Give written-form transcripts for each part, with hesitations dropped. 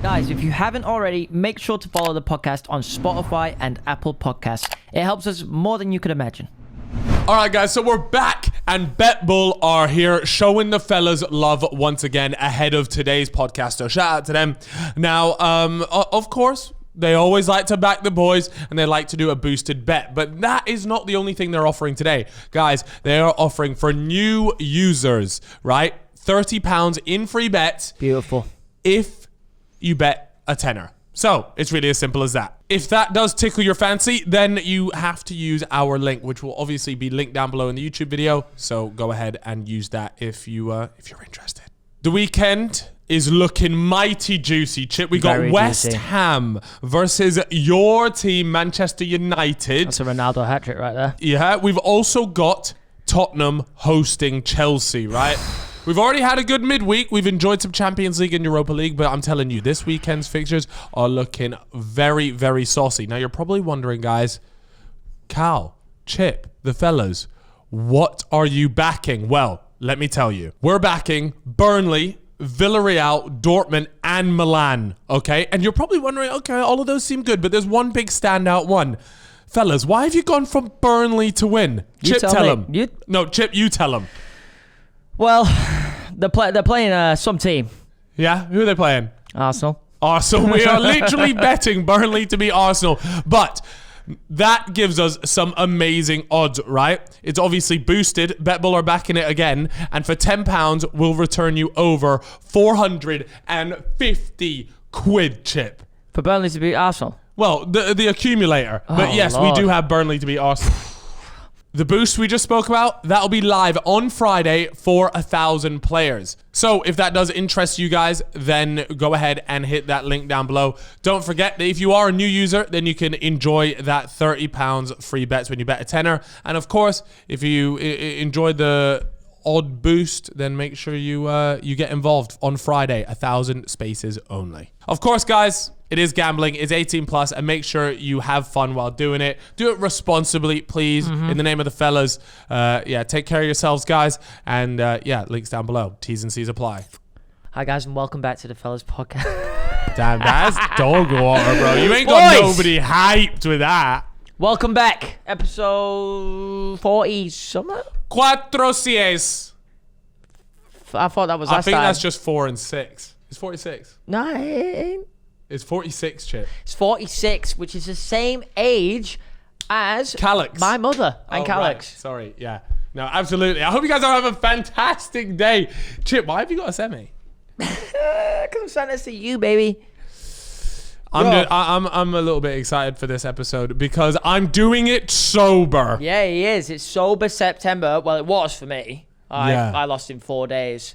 Guys, if you haven't already, make sure to follow the podcast on Spotify and Apple Podcasts. It helps us more than you could imagine. All right, guys, so we're back, and BetBull are here showing the fellas love once again ahead of today's podcast. So shout out to them. Now, of course, they always like to back the boys, and they like to do a boosted bet. But that is not the only thing they're offering today. Guys, they are offering for new users, right? £30 in free bets. Beautiful. If you bet a tenner. So it's really as simple as that. If that does tickle your fancy, then you have to use our link, which will obviously be linked down below in the YouTube video. So go ahead and use that if you're interested. The weekend is looking mighty juicy, Chip. We got West Ham versus your team, Manchester United. That's a Ronaldo hat trick right there. Yeah, we've also got Tottenham hosting Chelsea, right? We've already had a good midweek. We've enjoyed some Champions League and Europa League, but I'm telling you, this weekend's fixtures are looking very, very saucy. Now, you're probably wondering, guys, Cal, Chip, the fellas, what are you backing? Well, let me tell you. We're backing Burnley, Villarreal, Dortmund, and Milan, okay? And you're probably wondering, okay, all of those seem good, but there's one big standout one. Fellas, why have you gone from Burnley to win? Chip, tell him. No, Chip, you tell him. Well, they're playing some team. Yeah? Who are they playing? Arsenal. Arsenal. We are literally betting Burnley to beat Arsenal. But that gives us some amazing odds, right? It's obviously boosted. BetBull are backing it again. And for £10, we'll return you over 450 quid, Chip. For Burnley to beat Arsenal? Well, the accumulator. But yes, Lord. we do have Burnley to beat Arsenal. The boost we just spoke about, that'll be live on Friday for 1,000 players. So if that does interest you guys, then go ahead and hit that link down below. Don't forget that if you are a new user, then you can enjoy that £30 free bets when you bet a tenner. And of course, if you enjoy the odd boost, then make sure you get involved on Friday, 1,000 spaces only. Of course, guys, it is gambling. It's 18 plus, and make sure you have fun while doing it. Do it responsibly, please, in the name of the fellas. Yeah, take care of yourselves, guys. And yeah, links down below. T's and C's apply. Hi, guys, and welcome back to the fellas podcast. Damn, that's dog water, bro. You ain't got nobody hyped with that. Welcome back. Episode 40 something? Cuatro Cies. I thought that was last time. I think that's just 4 and 6. It's 46. No, it ain't. It's 46, Chip. It's 46, which is the same age as Calix. My mother and Calix. Right. Sorry, yeah. No, absolutely. I hope you guys all have a fantastic day. Chip, why have you got a semi? Because I'm sending this to you, baby. I'm a little bit excited for this episode because I'm doing it sober. Yeah, he is. It's sober September. Well, it was for me. I lost in 4 days.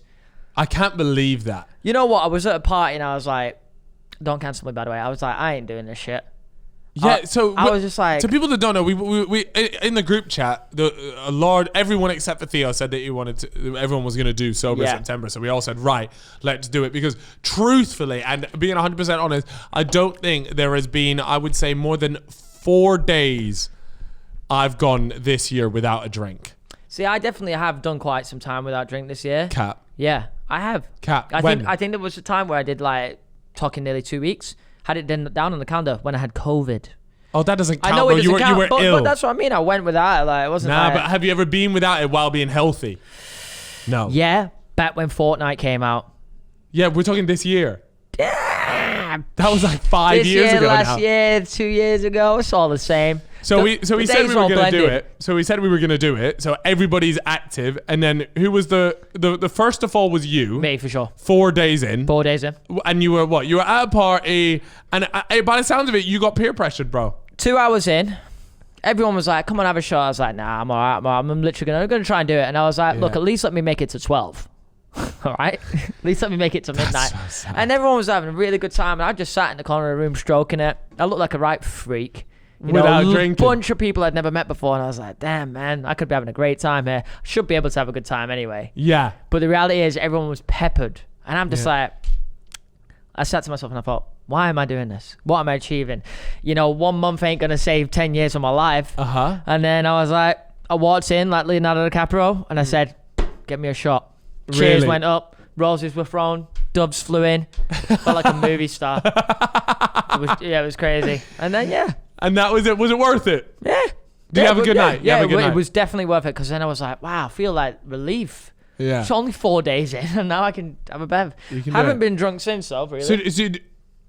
I can't believe that. You know what? I was at a party and I was like, don't cancel me, by the way. I was like, I ain't doing this shit. Yeah, so I was just like, to people that don't know, we in the group chat, everyone except for Theo said that everyone was gonna do sober September. So we all said, right, let's do it, because truthfully, and being 100% honest, I don't think there has been, I would say, more than 4 days I've gone this year without a drink. See, I definitely have done quite some time without drink this year. Cap. Yeah, I have. Cap. I think there was a time where I did like talking nearly 2 weeks. Had it down on the calendar when I had COVID. Oh, that doesn't count. I know it doesn't count, you were ill. But that's what I mean. I went without it. Like, it wasn't. Nah, but have you ever been without it while being healthy? No. Yeah, back when Fortnite came out. Yeah, we're talking this year. Damn. That was like 5 years ago. Last year, 2 years ago. It's all the same. So we said we were going to do it. So we said we were going to do it. So everybody's active. And then who was the first to fall was you. Me, for sure. 4 days in. 4 days in. And you were what? You were at a party. And by the sounds of it, you got peer pressured, bro. 2 hours in. Everyone was like, come on, have a shot. I was like, nah, I'm all right. I'm literally going to try and do it. And I was like, look, at least let me make it to 12. All right? At least let me make it to midnight. So and everyone was having a really good time. And I just sat in the corner of the room stroking it. I looked like a right freak. Without drinking. A bunch of people I'd never met before, and I was like, damn, man, I could be having a great time here. I should be able to have a good time anyway. Yeah. But the reality is everyone was peppered. And I'm just like, I sat to myself and I thought, why am I doing this? What am I achieving? 1 month ain't going to save 10 years of my life. Uh-huh. And then I was like, I walked in like Leonardo DiCaprio, and I said, get me a shot. Cheers went up. Roses were thrown. Doves flew in. Felt like a movie star. It was crazy. And then, yeah. And that was it. Was it worth it? Yeah. Did you have a good night? Yeah, have a good night? It was definitely worth it because then I was like, wow, I feel like relief. Yeah. It's only 4 days in and now I can have a bev. Haven't been drunk since though, really. So,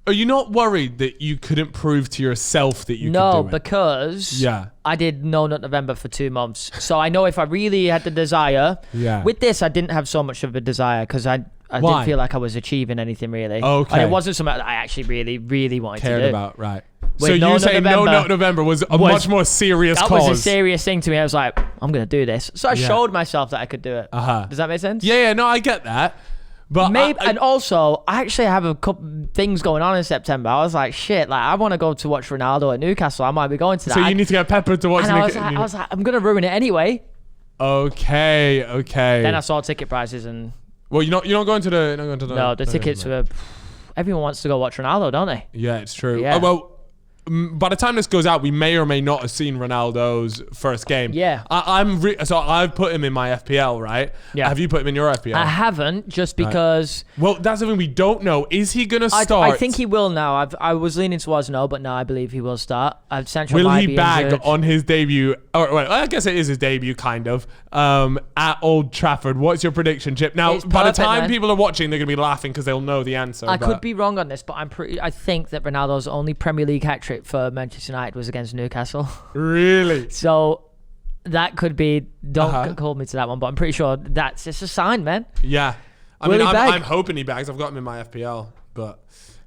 are you not worried that you couldn't prove to yourself that you could do it? No, because I did No Nut November for 2 months. So I know if I really had the desire. Yeah. With this, I didn't have so much of a desire because I didn't feel like I was achieving anything really. Okay. And it wasn't something that I actually really, really wanted to do. Cared about, right. With So No you Nut say No November Nut November was a much more serious cause. That was a serious thing to me. I was like, I'm going to do this. So I showed myself that I could do it. Does that make sense? Yeah, no, I get that. But maybe, and also, I actually have a couple things going on in September. I was like, shit, like I want to go to watch Ronaldo at Newcastle. I might be going to that. So you need to get peppered to watch. And I was like, I'm gonna ruin it anyway. Okay. Then I saw ticket prices and. Well, you're not going to the. No, the tickets were. Everyone wants to go watch Ronaldo, don't they? Yeah, it's true. Yeah. By the time this goes out, we may or may not have seen Ronaldo's first game. Yeah. So I've put him in my FPL, right? Yeah. Have you put him in your FPL? I haven't, just because. Well, that's the thing we don't know. Is he gonna start? I think he will now. I was leaning towards no, but now I believe he will start. Will he bag on his debut? Or well, I guess it is his debut, kind of. At Old Trafford. What's your prediction, Chip? Now, by the time people are watching, they're gonna be laughing because they'll know the answer. I could be wrong on this, but I think that Ronaldo's only Premier League hat trick for Manchester United was against Newcastle. Really? So that could be. Don't hold me to that one, but I'm pretty sure it's a sign, man. Yeah. I'm hoping he bags. I've got him in my FPL, but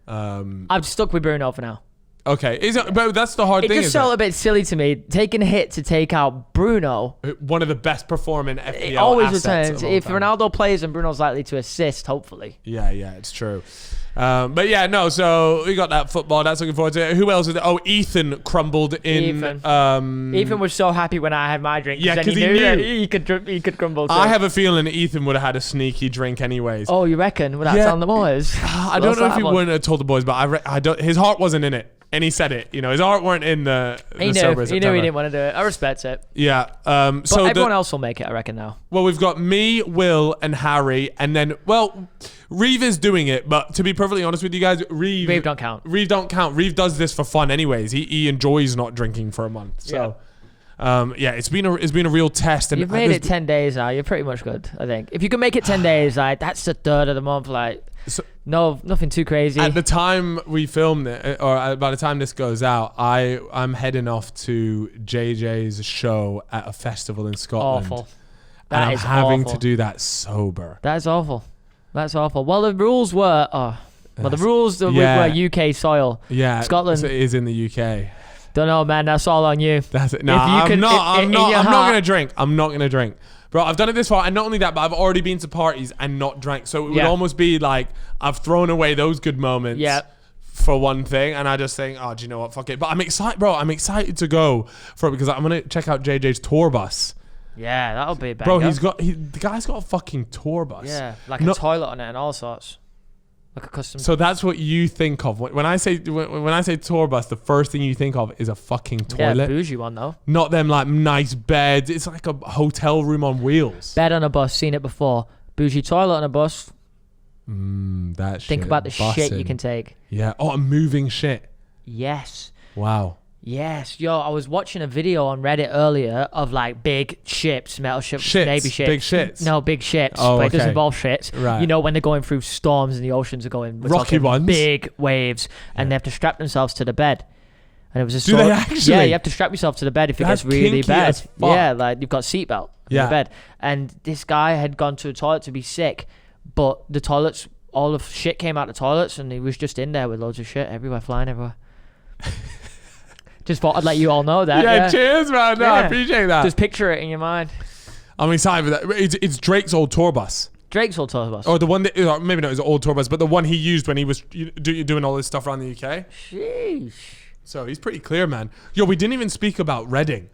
I'm stuck with Bruno for now. Okay, but that's the hard thing. It just felt a bit silly to me, taking a hit to take out Bruno. One of the best performing FPL it always assets returns. If Ronaldo plays and Bruno's likely to assist, hopefully. Yeah, it's true. But yeah, no, so we got that football. That's looking forward to it. Who else is there? Oh, Ethan crumbled in. Ethan was so happy when I had my drink. Yeah, because he knew that he could crumble too. I have a feeling Ethan would have had a sneaky drink anyways. Oh, you reckon? Without telling the boys? I don't know if he wouldn't have told the boys, but I don't. His heart wasn't in it. And he said it, his heart weren't in the He knew he didn't want to do it. I respect it. Yeah. But so everyone else will make it, I reckon, now. Well, we've got me, Will, and Harry, and then, Reeve is doing it, but to be perfectly honest with you guys, Reeve don't count. Reeve don't count. Reeve does this for fun anyways. He enjoys not drinking for a month. So, it's been a real test. And you've made it 10 days now. You're pretty much good, I think. If you can make it 10 days, that's the third of the month, no, nothing too crazy. At the time we filmed it, or by the time this goes out, I'm heading off to JJ's show at a festival in Scotland. Awful. And I'm having to do that sober. That is awful. That's awful. Well, the rules were... the rules were UK soil. Yeah. Scotland. So it is in the UK. Don't know, man. That's all on you. That's it. No, I'm not going to drink. I'm not going to drink. Bro, I've done it this far, and not only that, but I've already been to parties and not drank. So it would almost be like I've thrown away those good moments for one thing, and I just think, oh, do you know what? Fuck it. But I'm excited, bro. I'm excited to go for it because I'm going to check out JJ's tour bus. Yeah, that'll be bad. Bro, the guy's got a fucking tour bus. Yeah, like a toilet on it and all sorts. Like a custom. So that's what you think of when I say tour bus. The first thing you think of is a fucking toilet. Yeah, bougie one though. Not them like nice beds. It's like a hotel room on wheels. Bed on a bus. Seen it before. Bougie toilet on a bus. That shit. Think about the shit you can take. Yeah. Oh, moving shit. Yes. Wow. Yes, I was watching a video on Reddit earlier of like big ships, metal ships, Navy ships. Big shits. No, big ships, but it doesn't involve shits. Right. When they're going through storms and the oceans are going... Rocky ones. Big waves, and they have to strap themselves to the bed. And it was a Do they actually? Yeah, you have to strap yourself to the bed if it gets really bad. As fuck. Yeah, like you've got a seatbelt in the bed. And this guy had gone to a toilet to be sick, but the toilets, all of shit came out of the toilets, and he was just in there with loads of shit everywhere, flying everywhere. Just thought I'd let you all know that. Yeah, cheers, man. No, I appreciate that. Just picture it in your mind. I'm excited for that. It's Drake's old tour bus. Drake's old tour bus. Or the one that, maybe not his old tour bus, but the one he used when he was doing all this stuff around the UK. Sheesh. So he's pretty clear, man. Yo, we didn't even speak about Reading.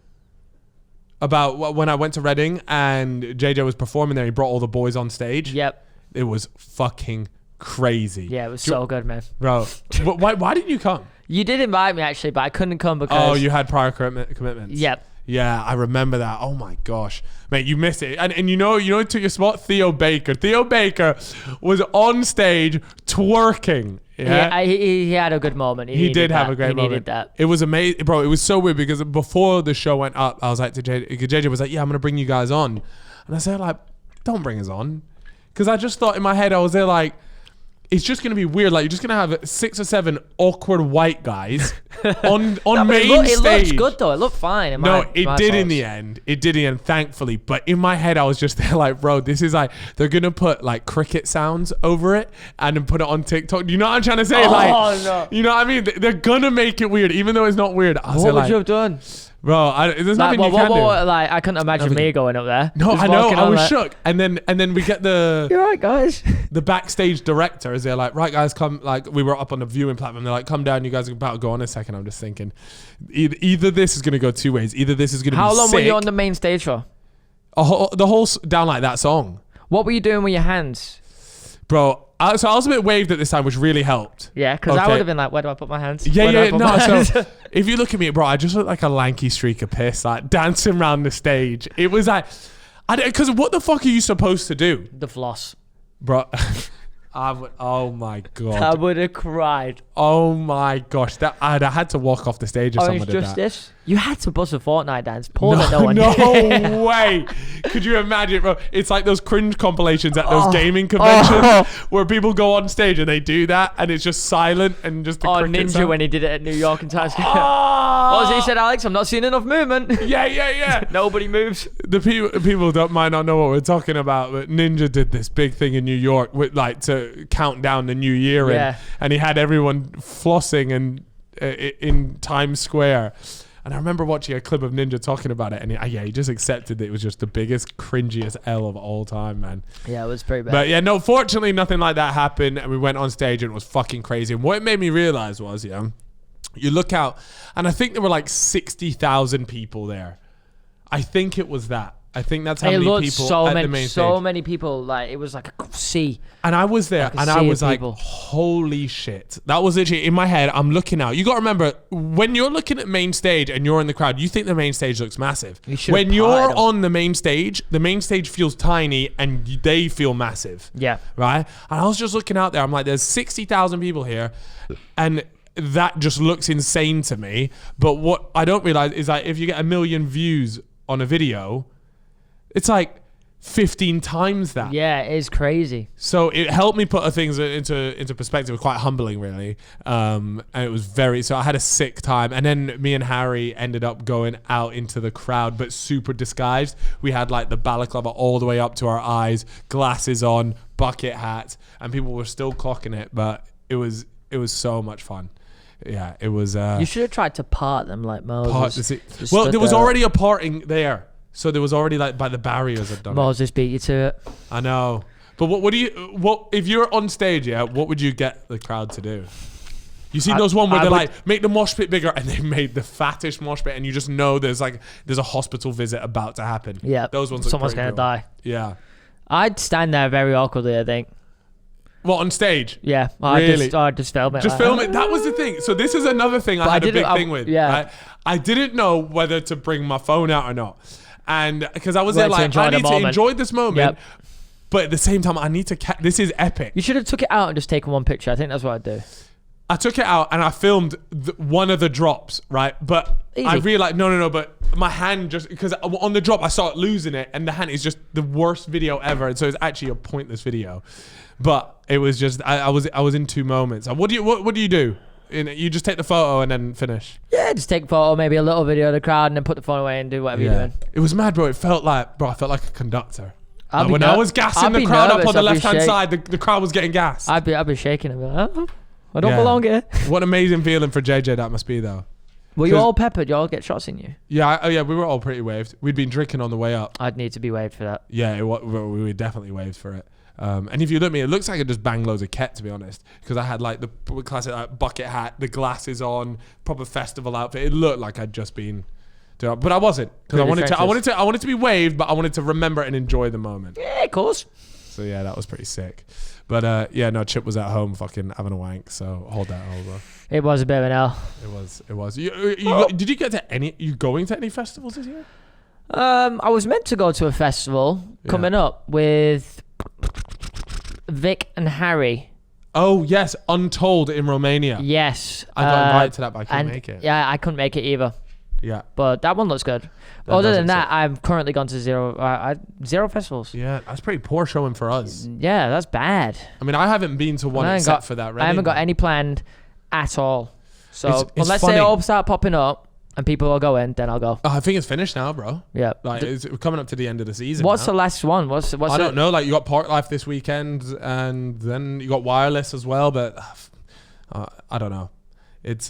About when I went to Reading and JJ was performing there. He brought all the boys on stage. Yep. It was fucking crazy. Yeah, it was so good, man. Bro, why didn't you come? You did invite me, actually, but I couldn't come because... Oh, you had prior commitments. Yep. Yeah, I remember that. Oh my gosh, mate, you missed it. And you know who took your spot? Theo Baker. Theo Baker was on stage twerking. Yeah, he had a good moment. He did have a great moment. He needed that. It was amazing, bro. It was so weird because before the show went up, I was like to JJ was like, yeah, I'm gonna bring you guys on, and I said like, don't bring us on, because I just thought in my head I was there like, it's just gonna be weird. Like you're just gonna have 6 or 7 awkward white guys on main stage. It looked good though. It looked fine. It did in the end. It did in the end, thankfully. But in my head, I was just there like, bro, this is like they're gonna put like cricket sounds over it and then put it on TikTok. Do you know what I'm trying to say? No. You know what I mean? They're gonna make it weird, even though it's not weird. What would you have done? Bro, there's nothing you can do. Like I couldn't imagine me going up there. No, I know. I was shook. And then we get the you're right, guys. The backstage director is there like, right, guys, come. Like we were up on the viewing platform. They're like, come down. You guys are about to go on a second. I'm just thinking, either this is gonna go 2 ways. Either this is gonna be How long sick. were you on the main stage for? The whole down like that song. What were you doing with your hands? Bro, so I was a bit waved at this time, which really helped. Yeah, because I would have been like, where do I put my hands? So if you look at me, bro, I just look like a lanky streak of piss, like dancing around the stage. It was like, because what the fuck are you supposed to do? The floss. Bro, oh my God. I would have cried. Oh my gosh. I had to walk off the stage if someone did that. You had to bust a Fortnite dance. Poor that no one No way. Could you imagine, bro? It's like those cringe compilations at those gaming conventions where people go on stage and they do that and it's just silent and just the cricket Ninja sound. when he did it at New York and Times Square. What was he said, Alex? I'm not seeing enough movement. Yeah. Nobody mives. The people might not know what we're talking about, but Ninja did this big thing in New York with like to count down the new year and he had everyone flossing and in Times Square. And I remember watching a clip of Ninja talking about it, and he just accepted that it was just the biggest, cringiest L of all time, man. Yeah, it was pretty bad. But yeah, no, fortunately, nothing like that happened, and we went on stage, and it was fucking crazy. And what it made me realize was, you look out, and I think there were like 60,000 people there. I think it was that. I think that's how many people at the main stage. So many people, like it was like a sea. And I was there, and I was like, holy shit. That was literally in my head. I'm looking out. You got to remember, when you're looking at main stage and you're in the crowd, you think the main stage looks massive. When you're on the main stage feels tiny and they feel massive. Yeah. Right? And I was just looking out there. I'm like, there's 60,000 people here. And that just looks insane to me. But what I don't realize is like, if you get 1 million views on a video, it's like 15 times that. Yeah, it is crazy. So it helped me put things into perspective. It was quite humbling, really. And it was so I had a sick time. And then me and Harry ended up going out into the crowd, but super disguised. We had like the balaclava all the way up to our eyes, glasses on, bucket hats, and people were still clocking it. But it was so much fun. Yeah, it was. You should have tried to part them like Moses. Well, there was already a parting there. So there was already like by the barriers had done Moses beat you to it. I know. But what if you're on stage, what would you get the crowd to do? You seen those one where they're like, make the mosh pit bigger, and they made the fattest mosh pit, and you just know there's a hospital visit about to happen. Yeah. Those ones someone's gonna die. Yeah. I'd stand there very awkwardly, I think. What, on stage? Yeah. Really? I'd just film it. Just film it. That was the thing. So this is another thing I had a big thing with. Yeah. Right? I didn't know whether to bring my phone out or not. And because I was there like, I need to enjoy this moment. But at the same time, I need to this is epic. You should have took it out and just taken one picture. I think that's what I'd do. I took it out and I filmed one of the drops, right? But I realized, no, but my hand just, because on the drop, I started losing it, and the hand is just the worst video ever. And so it's actually a pointless video. But it was just, I was in 2 moments. What do you do? You just take the photo and then finish? Yeah, just take a photo, maybe a little video of the crowd, and then put the phone away and do whatever you're doing. It was mad, bro. I felt like a conductor. When I was gassing the crowd up on the left-hand side, the crowd was getting gas. I'd be shaking. I'd be like, I don't belong here. What an amazing feeling for JJ that must be, though. Were you all peppered? You all get shots in you? Yeah, we were all pretty waved. We'd been drinking on the way up. I'd need to be waved for that. Yeah, we were definitely waved for it. And if you look at me, it looks like I just banged loads of ket, to be honest, because I had like the classic bucket hat, the glasses on, proper festival outfit. It looked like I'd just been doing, but I wasn't, because I wanted to be waved, but I wanted to remember and enjoy the moment. Yeah, of course. So yeah, that was pretty sick. But yeah, no, Chip was at home fucking having a wank. So hold that over. It was a bit of an L. It was. Did you get to any? You going to any festivals this year? I was meant to go to a festival coming up with Vic and Harry. Oh yes, Untold in Romania. Yes, I got invited to that, but I couldn't make it. Yeah, I couldn't make it either. Yeah, but that one looks good. Other than that, I've currently gone to zero festivals. Yeah, that's pretty poor showing for us. Yeah, that's bad. I mean, I haven't been to one except for that. I haven't got any planned at all. So it's unless funny. they all start popping up and people are going, then I'll go. Oh, I think it's finished now, bro. Yeah, like it's coming up to the end of the season. What's now. the last one? What's I don't know. Like you got Park Life this weekend, and then you got Wireless as well. But I don't know. It's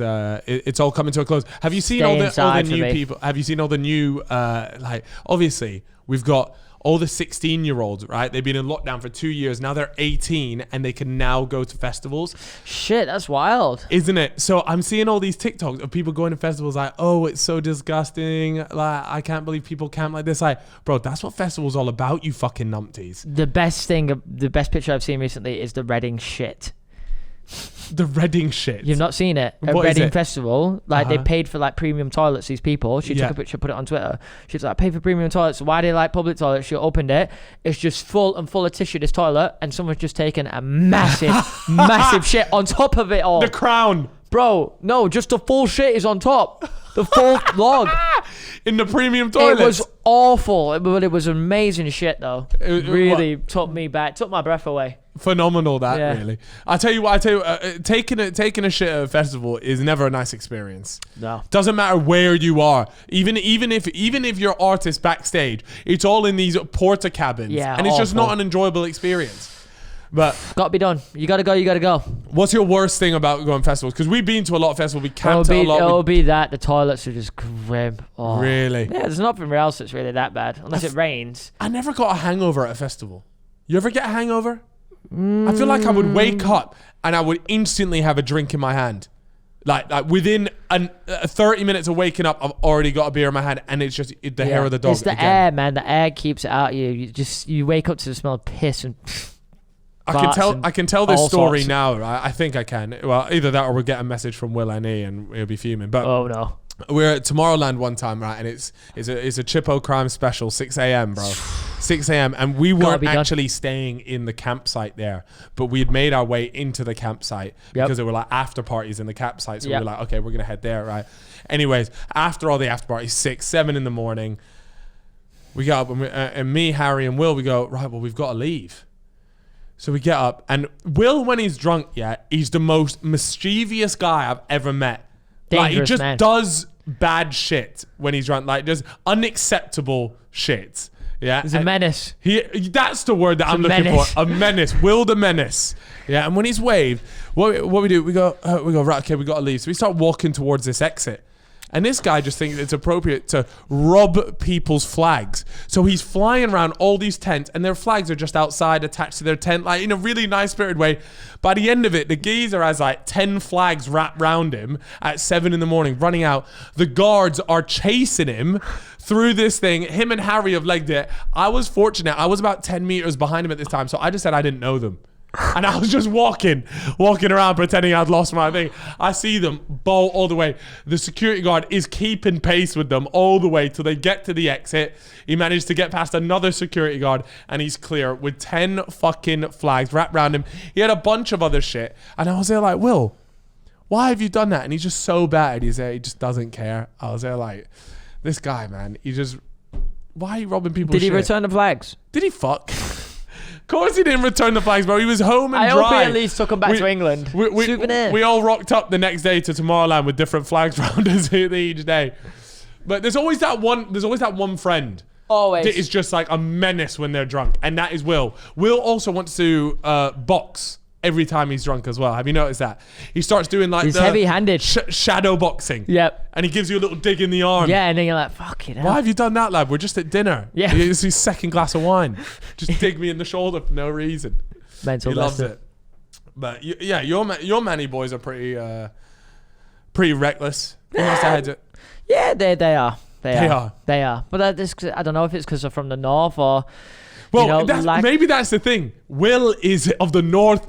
all coming to a close. Have you seen all the new people? Have you seen all the new like obviously we've got all the 16-year-olds, right? They've been in lockdown for 2 years. Now they're 18 and they can now go to festivals. Shit, that's wild. Isn't it? So I'm seeing all these TikToks of people going to festivals like, oh, it's so disgusting. Like, I can't believe people camp like this. Like, bro, that's what festivals all about, you fucking numpties. The best picture I've seen recently is the Reading shit. The Reading shit. You've not seen it? At Reading Festival, like they paid for like premium toilets. These people. She took a picture, put it on Twitter. She's like, "Pay for premium toilets. Why do you like public toilets?" She opened it. It's just full of tissue. This toilet, and someone's just taken a massive, massive shit on top of it all. The crown, bro. No, just the full shit is on top. The full log in the premium toilet. It was awful, but it was amazing shit though. It really took me back, took my breath away. Phenomenal really. I tell you what, taking a shit at a festival is never a nice experience. No, doesn't matter where you are, even if you're artist backstage, it's all in these porta cabins, and it's just not an enjoyable experience. But gotta be done. You gotta go. What's your worst thing about going festivals? Because we've been to a lot of festivals, we camped a lot. It'll be that the toilets are just grim. Oh. Really? Yeah, there's nothing else that's really that bad unless it rains. I never got a hangover at a festival. You ever get a hangover? I feel like I would wake up and I would instantly have a drink in my hand. Like within 30 minutes of waking up, I've already got a beer in my hand, and it's just the hair of the dog. It's the air, man. The air keeps it out of you. You wake up to the smell of piss and. I can tell this story now, right? I think I can. Well, either that or we'll get a message from Will N.E. and he'll be fuming. But oh no. We're at Tomorrowland one time, right? And it's a Chippo Crime special, 6 a.m., bro. 6 a.m. And we weren't actually staying in the campsite there, but we had made our way into the campsite because there were like after parties in the campsite. So we were like, okay, we're going to head there, right? Anyways, after all the after parties, 6, 7 in the morning, we get up and me, Harry, and Will, we go, right, well, we've got to leave. So we get up, and Will, when he's drunk, he's the most mischievous guy I've ever met. Like, he just does bad shit when he's drunk, like just unacceptable shit. Yeah, he's a menace. That's the word that I'm looking for. A menace. Will the menace. Yeah, and when he's waved, what we do? We go right. Okay, we got to leave. So we start walking towards this exit. And this guy just thinks it's appropriate to rob people's flags. So he's flying around all these tents, and their flags are just outside attached to their tent, like in a really nice spirited way. By the end of it, the geezer has like 10 flags wrapped around him at 7 in the morning, running out. The guards are chasing him through this thing. Him and Harry have legged it. I was fortunate. I was about 10 meters behind him at this time, so I just said I didn't know them. And I was just walking around pretending I'd lost my thing. I see them bolt all the way. The security guard is keeping pace with them all the way till they get to the exit. He managed to get past another security guard, and he's clear with 10 fucking flags wrapped around him. He had a bunch of other shit, and I was there like, Will, why have you done that? And he's just so bad. He's there, he just doesn't care. I was there like, this guy, man, why are you robbing people's shit? Did he return the flags? Did he fuck? Of course he didn't return the flags, bro. He was home and dry. I hope he at least took them back to England. We all rocked up the next day to Tomorrowland with different flags around us each day. But there's always that one friend. Always. That is just like a menace when they're drunk, and that is Will. Will also wants to box every time he's drunk as well. Have you noticed that? He starts doing like he's heavy-handed shadow boxing. Yep. And he gives you a little dig in the arm. Yeah, and then you're like, fuck it. Why have you done that, lad? We're just at dinner. Yeah. It's his second glass of wine. Just dig me in the shoulder for no reason. Mental. He loves it. But yeah, your Manny boys are pretty reckless. Yeah, they are. They are. But I don't know if it's because they're from the north or Well, You know, maybe that's the thing. Will is of the north,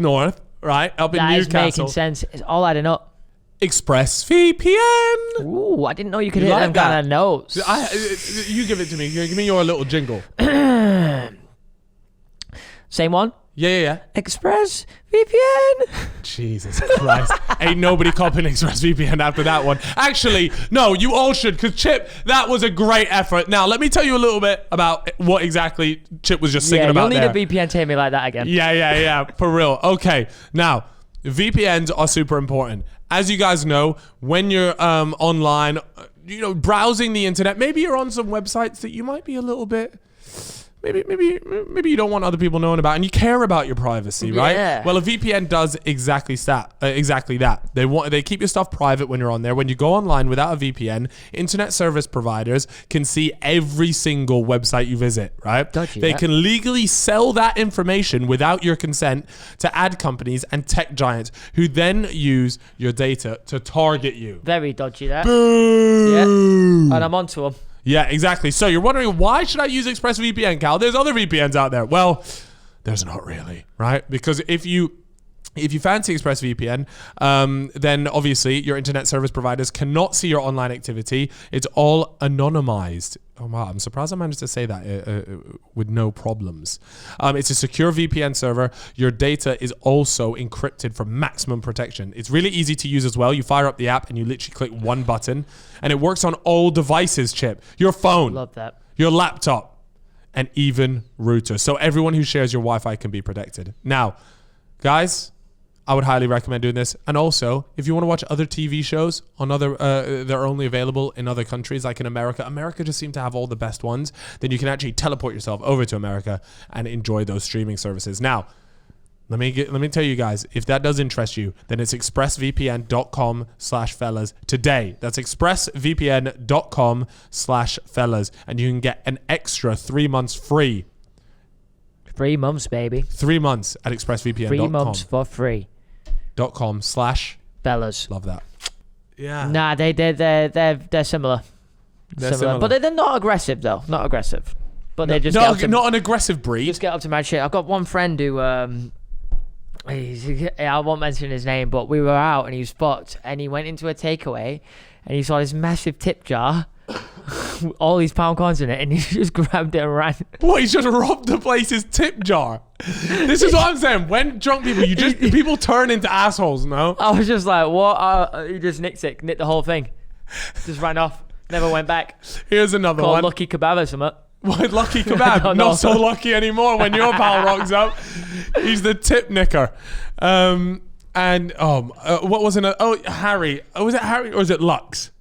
right? Up in that is Newcastle. making sense. It's all adding up. ExpressVPN. Ooh, I didn't know you could hit like them kind of notes. You give it to me. Give me your little jingle. Same one. Yeah. Express VPN. Jesus Christ. Ain't nobody copying ExpressVPN after that one. Actually, no, you all should, because Chip, that was a great effort. Now, let me tell you a little bit about what exactly Chip was just singing about you'll there. need a VPN to hit me like that again. Yeah, for real. Okay, now, VPNs are super important. As you guys know, when you're online, browsing the internet, maybe you're on some websites that you might be a little bit... Maybe you don't want other people knowing about, and you care about your privacy, right? Yeah. Well, a VPN does exactly that. They keep your stuff private when you're on there. When you go online without a VPN, internet service providers can see every single website you visit, right? They can legally sell that information without your consent to ad companies and tech giants who then use your data to target you. Very dodgy, that. Boo! Yeah. And I'm onto them. Yeah, exactly. So you're wondering, why should I use ExpressVPN, Cal? There's other VPNs out there. Well, there's not really, right? Because if you fancy ExpressVPN, then obviously your internet service providers cannot see your online activity. It's all anonymized. Oh, wow. I'm surprised I managed to say that with no problems. It's a secure VPN server. Your data is also encrypted for maximum protection. It's really easy to use as well. You fire up the app and you literally click one button and it works on all devices, Chip. Your phone. Love that. Your laptop and even router. So everyone who shares your Wi-Fi can be protected. Now, guys, I would highly recommend doing this. And also, if you want to watch other TV shows on they're only available in other countries, like in America. America just seems to have all the best ones. Then you can actually teleport yourself over to America and enjoy those streaming services. Now, let me tell you guys, if that does interest you, then it's expressvpn.com/fellas today. That's expressvpn.com/fellas, and you can get an extra 3 months free. 3 months, baby. 3 months at expressvpn.com. 3 months for free. .com/fellas. Love that. Yeah. Nah, they're similar. They're similar. But they're not aggressive though. Not aggressive. But they just not an aggressive breed. Just get up to mad shit. I've got one friend who I won't mention his name, but we were out and he was fucked, and he went into a takeaway and he saw this massive tip jar with all these pound coins in it, and he just grabbed it and ran. What? He's just robbed the place's tip jar. This is what I'm saying. When drunk people, people turn into assholes. No. I was just like, what? He just nicked the whole thing. Just ran off. Never went back. Here's another Called one. Lucky Kebab or something. What, Lucky Kebab? Not so lucky anymore when your pal rocks up. He's the tip nicker. What was it? Oh, Harry. Oh, was it Harry or was it Lux?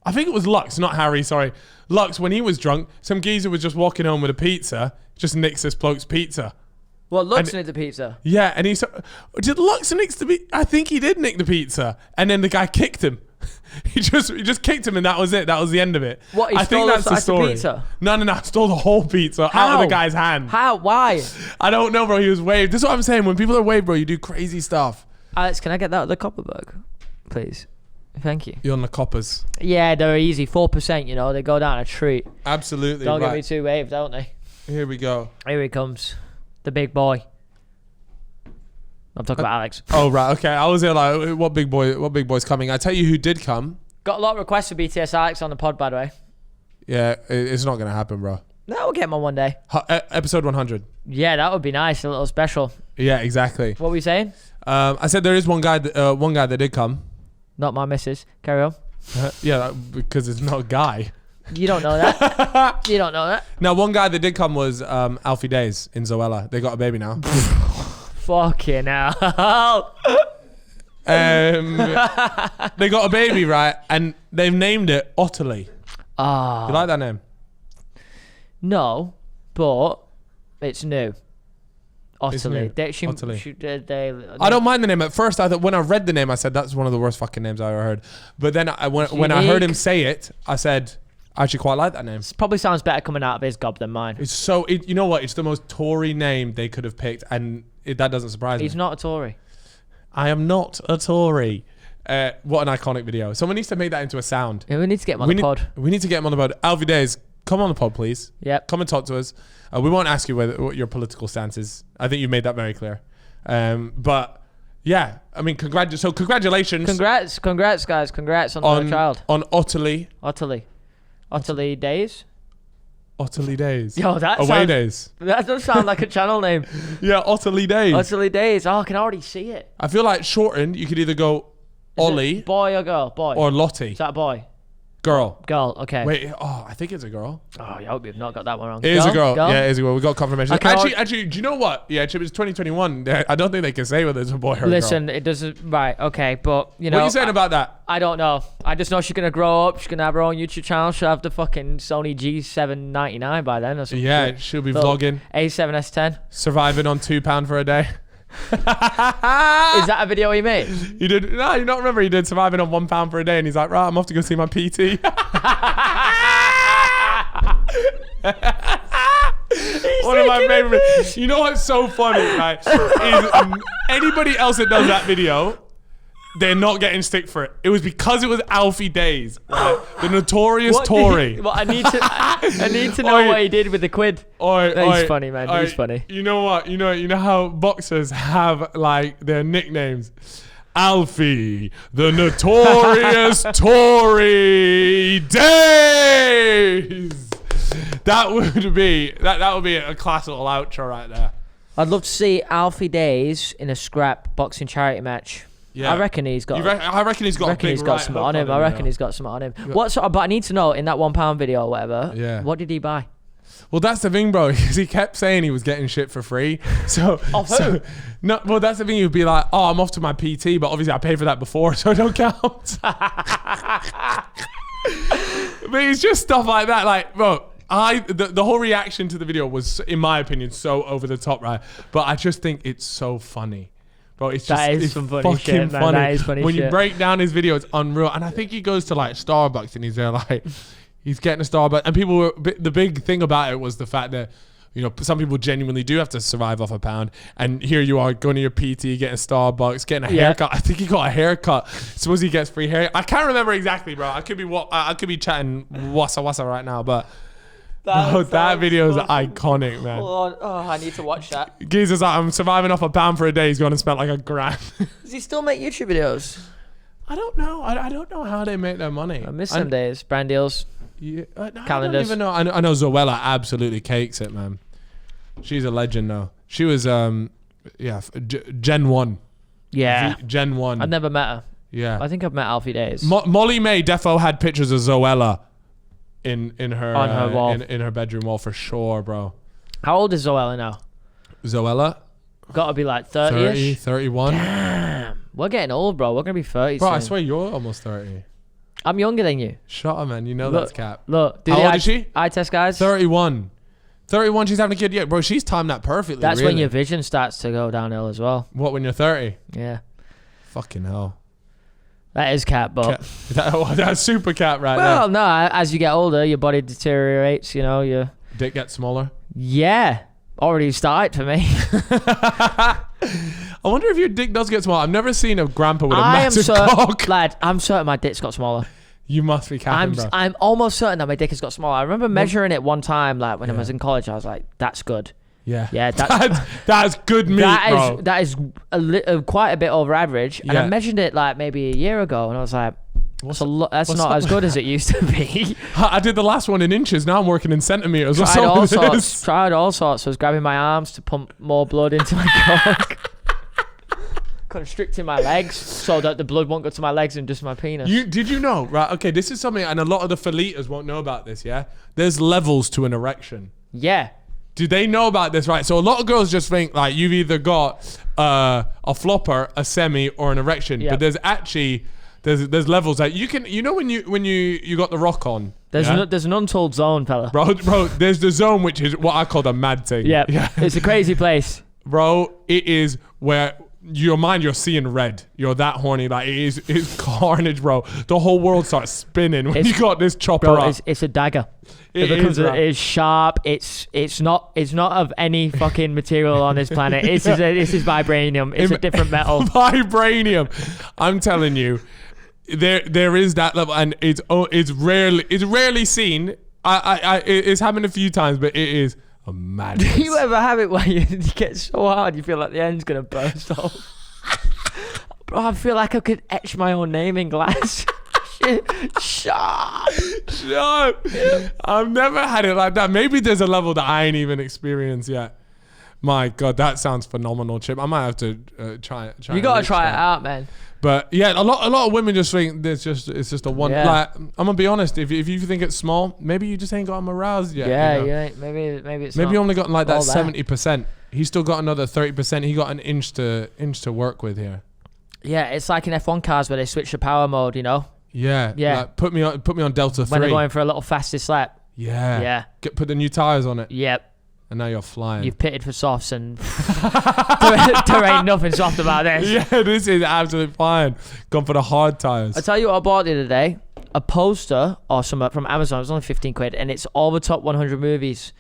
I think it was Lux, not Harry, sorry. Lux, when he was drunk, some geezer was just walking home with a pizza, just nicks this bloke's pizza. Well, Lux nicked the pizza. Yeah, and did Lux nick the pizza? I think he did nick the pizza. And then the guy kicked him. He just kicked him and that was it. That was the end of it. What, he I stole think that's the story. pizza? No, I stole the whole pizza out of the guy's hand. How? Why? I don't know, bro. He was waved. This is what I'm saying. When people are waved, bro, you do crazy stuff. Alex, can I get that at the Copperberg, please? Thank you. You're on the coppers. Yeah, they're easy. 4%, they go down a treat. Absolutely. Don't get me too waved, don't they? Here we go. Here he comes. The big boy. I'm talking about Alex. Oh, right. Okay. I was there like, what big boy's coming? I tell you who did come. Got a lot of requests for BTS Alex on the pod, by the way. Yeah, it's not going to happen, bro. No, we'll get him on one day. Episode 100. Yeah, that would be nice. A little special. Yeah, exactly. What were you saying? I said there is one guy that did come. Not my missus. Carry on. Yeah, because it's not a guy. You don't know that. You don't know that. Now, one guy that did come was Alfie Days in Zoella. They got a baby now. Fucking hell. They got a baby, right? And they've named it Otterly. Oh. You like that name? No, but it's new. Otterly. Otterly. I don't mind the name. At first, I thought when I read the name, I said that's one of the worst fucking names I ever heard. But then when I heard him say it, I said I actually quite like that name. It probably sounds better coming out of his gob than mine. It's so you know what? It's the most Tory name they could have picked, and that doesn't surprise me. He's not a Tory. I am not a Tory. What an iconic video. Someone needs to make that into a sound. Yeah, we need to get him on the pod. We need to get him on the pod. Alfie Days, come on the pod, please. Yep. Come and talk to us. We won't ask you what your political stance is. I think you've made that very clear. But yeah, I mean, congratulations. Congrats, guys. Congrats on the child. On Utterly Days. Utterly Days. Yo, Days. That does sound like a channel name. Yeah, Utterly Days. Utterly Days. Oh, I can already see it. I feel like shortened, you could either go Ollie. Boy or girl? Boy. Or Lottie. Is that a boy? Girl. Girl, okay. Wait, I think it's a girl. Oh, I hope you've not got that one wrong. It is a girl. Yeah, it is a girl. We got confirmation. Okay, Actually, do you know what? Yeah, it was 2021. I don't think they can say whether it's a boy or a girl. Listen, it doesn't. Right, okay, but you know. What are you saying about that? I don't know. I just know she's gonna grow up. She's gonna have her own YouTube channel. She'll have the fucking Sony G799 by then. Or something. Yeah, she'll be vlogging. A7S10. Surviving on £2 for a day. Is that a video he made? He did. No, you don't remember? He did surviving on £1 for a day, and he's like, right, I'm off to go see my PT. One of my favorites. You know what's so funny, right? Is anybody else that does that video, they're not getting stick for it. It was because it was Alfie Days, right? The notorious Tory. Well, I need to know what he did with the quid. He's funny, man. He's funny. You know what? You know how boxers have like their nicknames. Alfie, the notorious Tory Days. That would be a class little outro right there. I'd love to see Alfie Days in a scrap boxing charity match. Yeah. I reckon he's got. I reckon he's got something on him. I reckon he's got something on him. But I need to know in that £1 video or whatever. Yeah. What did he buy? Well, that's the thing, bro. Because he kept saying he was getting shit for free. So, no. Well, that's the thing. You'd be like, "Oh, I'm off to my PT," but obviously I paid for that before, so it don't count. But it's just stuff like that. Like, bro, the whole reaction to the video was, in my opinion, so over the top, right? But I just think it's so funny. Bro, it's some funny shit, man. That is funny when shit. You break down his video, it's unreal. And I think he goes to like Starbucks and he's there like, he's getting a Starbucks. And the big thing about it was the fact that, you know, some people genuinely do have to survive off £1. And here you are going to your PT, getting Starbucks, getting a haircut. I think he got a haircut. Suppose he gets free hair. I can't remember exactly, bro. I could be chatting wassa right now, but that video is iconic, man. Hold on. Oh, I need to watch that. Geezer's like, I'm surviving off £1 for a day. He's going to spend like £1,000. Does he still make YouTube videos? I don't know. I don't know how they make their money. I miss some days. Brand deals. Yeah, calendars. I don't even know. I know Zoella absolutely cakes it, man. She's a legend, though. She was, Gen 1. Yeah. Gen 1. I've never met her. Yeah. I think I've met Alfie Days. Molly May defo had pictures of Zoella in her on her wall, in her bedroom wall for sure, bro. How old is Zoella now? Zoella? Got to be like 30-ish. 31. Damn. We're getting old, bro. We're going to be 30 Bro, soon. I swear you're almost 30. I'm younger than you. Shut up, man. You know that's cap. Look. How old is she? Eye test, guys. 31. 31, she's having a kid. Yeah, bro, she's timed that perfectly. That's when your vision starts to go downhill as well. What, when you're 30? Yeah. Fucking hell. That is cap, but... That's super cap right now. Well, no, as you get older, your body deteriorates, you know, your... Dick gets smaller? Yeah. Already started for me. I wonder if your dick does get smaller. I've never seen a grandpa with a massive cock. Lad, I'm certain my dick's got smaller. You must be capping, bro. I'm almost certain that my dick has got smaller. I remember measuring it one time, like when I was in college. I was like, "That's good." Yeah, yeah, that's good meat, bro. That is quite a bit over average. And I measured it like maybe a year ago, and I was like, that's not as good as it used to be. I did the last one in inches. Now I'm working in centimeters. Tried all sorts. I was grabbing my arms to pump more blood into my cock. Constricting my legs so that the blood won't go to my legs and just my penis. Did you know? Right, okay, this is something, and a lot of the Felitas won't know about this, yeah? There's levels to an erection. Yeah. Do they know about this, right? So a lot of girls just think, like, you've either got a flopper, a semi, or an erection. Yep. But there's actually, there's levels that you can, you know when you got the rock on? There's an untold zone, fella. Bro, there's the zone, which is what I call the mad thing. Yep. Yeah. It's a crazy place. Bro, it is where... Your mind, you're seeing red. You're that horny. Like it's carnage, bro. The whole world starts spinning when you got this chopper up. It's a dagger. It's sharp. It's not of any fucking material on this planet. This is vibranium. It's a different metal. Vibranium. I'm telling you, there is that level, and it's rarely seen. It's happened a few times, but it is a madness. Do you ever have it where you get so hard you feel like the end's gonna burst off? Bro, I feel like I could etch my own name in glass. Shut up. I've never had it like that. Maybe there's a level that I ain't even experienced yet. My God, that sounds phenomenal, Chip. I might have to try it. You gotta try it out, man. But yeah, a lot of women just think it's just a one. Yeah. Like, I'm gonna be honest. If you think it's small, maybe you just ain't got them aroused yet. Yeah, you know? yeah. Maybe it's Maybe not you only got like that all there. 70%. He's still got another 30%. He got an inch to work with here. Yeah, it's like in F1 cars where they switch the power mode, you know? Yeah. Yeah. Like, put me on Delta 3. When they're going for a little fastest lap. Yeah. Yeah. Put the new tires on it. Yep. And now you're flying. You've pitted for softs and there ain't nothing soft about this. Yeah, this is absolutely fine. Gone for the hard tires. I tell you what I bought the other day. A poster or something from Amazon. It was only 15 quid and it's all the top 100 movies.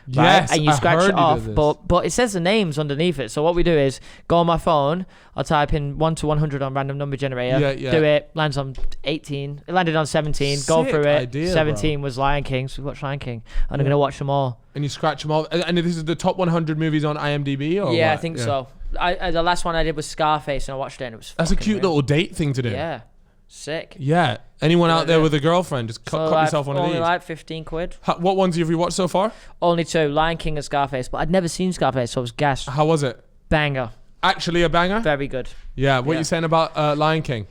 Right? Yes, and you scratch it off, this. but it says the names underneath it. So what we do is go on my phone. I'll type in 1 to 100 on random number generator. Yeah. Do it. Lands on 18. It landed on 17. Go Sick through it. idea, 17 was Lion King. So we watched Lion King, and I'm gonna watch them all. And you scratch them all. And this is the top 100 movies on IMDb, or Yeah, what? I think so. The last one I did was Scarface, and I watched it, and it was. That's a fucking cute real. little date thing to do. Yeah, sick. Yeah. Anyone Good out there idea. with a girlfriend, just cut yourself one of only these. like 15 quid. What ones have you watched so far? Only 2, Lion King and Scarface, but I'd never seen Scarface, so I was gassed. How was it? Banger. Actually a banger? Very good. Yeah. What Yeah. you saying about Lion King?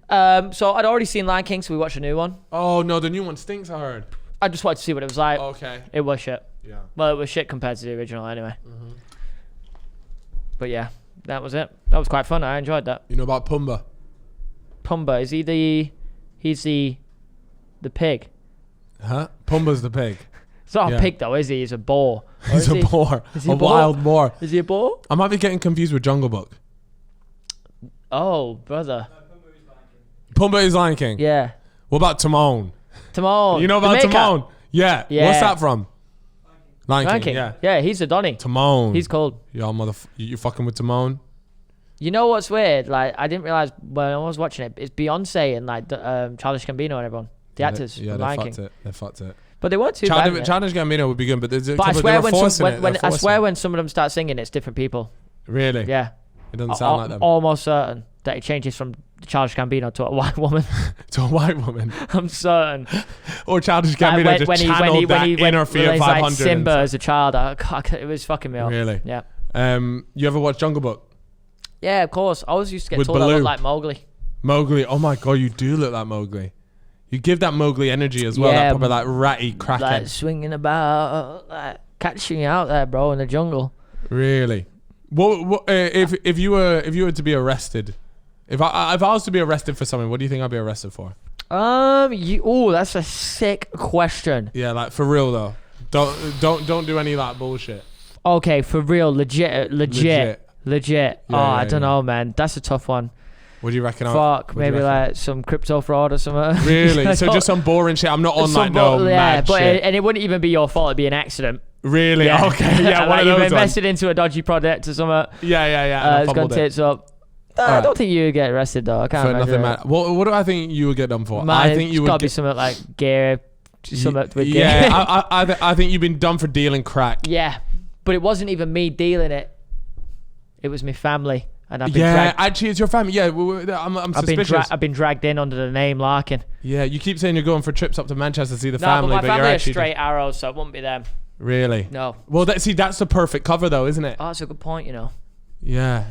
So I'd already seen Lion King, so we watched a new one. Oh no, the new one stinks. I heard. I just wanted to see what it was like. Okay. It was shit. Yeah. Well, it was shit compared to the original anyway. But yeah, that was it. That was quite fun. I enjoyed that. You know about Pumbaa? Pumbaa, is he the... He's the pig. Huh? Pumbaa's the pig. It's not Yeah. a pig though, is he? He's a boar. Or He's is a he? boar. Is he A a boar? wild boar. Is he a boar? I might be getting confused with Jungle Book. Oh, brother. Pumbaa is Lion King. Yeah. What about Timon? Timon. You know about Jamaica. Timon? Yeah. Yeah. What's that from? Lion Lion King. King. Yeah. Yeah, he's a Donny. Timon. He's cold. Y'all you fucking with Timon? You know what's weird? Like, I didn't realize when I was watching it, it's Beyonce and like Childish Gambino and everyone. The actors Yeah, from they Lion fucked King. it. They fucked it. But they weren't too bad. in it. Childish Gambino would be good, but there's a But I couple swear they were when forcing it. when They're I forcing swear it. when some of them start singing, it's different people. Really? Yeah. It doesn't sound like them. Almost certain that it changes from Childish Gambino to a white woman. To a white woman. I'm certain. Or Childish Gambino Like, just channeled that inner Fiat he's 500. like Simba as a child. It was fucking me up. Really? Yeah. You ever watch Jungle Book? Yeah, of course. I always used to get With told I Baloo. looked like Mowgli. Mowgli. Oh my God, you do look like Mowgli. You give that Mowgli energy as well. Yeah, That probably like ratty crackhead. Like swinging about, like catching you out there, bro, in the jungle. Really? What if you were to be arrested? If I was to be arrested for something, what do you think I'd be arrested for? That's a sick question. Yeah, like for real though. Don't do any of that bullshit. Okay, for real, legit. Yeah, I don't know, man. That's a tough one. What do you reckon? Fuck, maybe like some crypto fraud or something. Really? So just some boring shit. I'm not on like mad but shit. and it wouldn't even be your fault. It'd be an accident. Really? Yeah. Okay. Yeah. One Like of you've those invested into a dodgy product or something. Yeah. And I It's gone fumbled it. tits up. I Alright. don't think you would get arrested though. I can't For imagine nothing, it. man. What do I think you would get done for? Man, I think you it's would gotta be get. something like gear. Something with gear. Yeah. I think you've been done for dealing crack. Yeah, but it wasn't even me dealing it. It was my family, and I've been Yeah. dragged. Actually, it's your family. Yeah. I'm suspicious. I've been dragged in under the name Larkin. Yeah. You keep saying you're going for trips up to Manchester to see the No, family, but my you're family are actually straight arrows, so it wouldn't be them. Really? No. Well, that's the perfect cover, though, isn't it? Oh, that's a good point. You know. Yeah.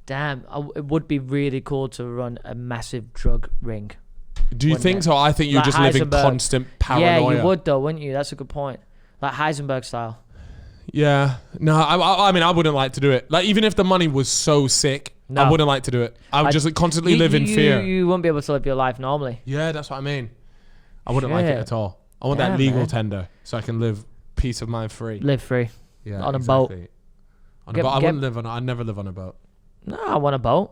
Damn, it would be really cool to run a massive drug ring. Do you Wouldn't think it? so? I think you Like just live in Heisenberg. constant paranoia. Yeah, you would though, wouldn't you? That's a good point. Like Heisenberg style. Yeah. No, I mean, I wouldn't like to do it. Like, even if the money was so sick, No. I wouldn't like to do it. I would just constantly live in fear. You wouldn't be able to live your life normally. Yeah, that's what I mean. I wouldn't like it Shit. at all. I want Yeah, that legal man. tender so I can live peace of mind free. Live free. Yeah, on a boat. On Get- a boat. I get- wouldn't live on. I'd never live on a boat. No, I want a boat.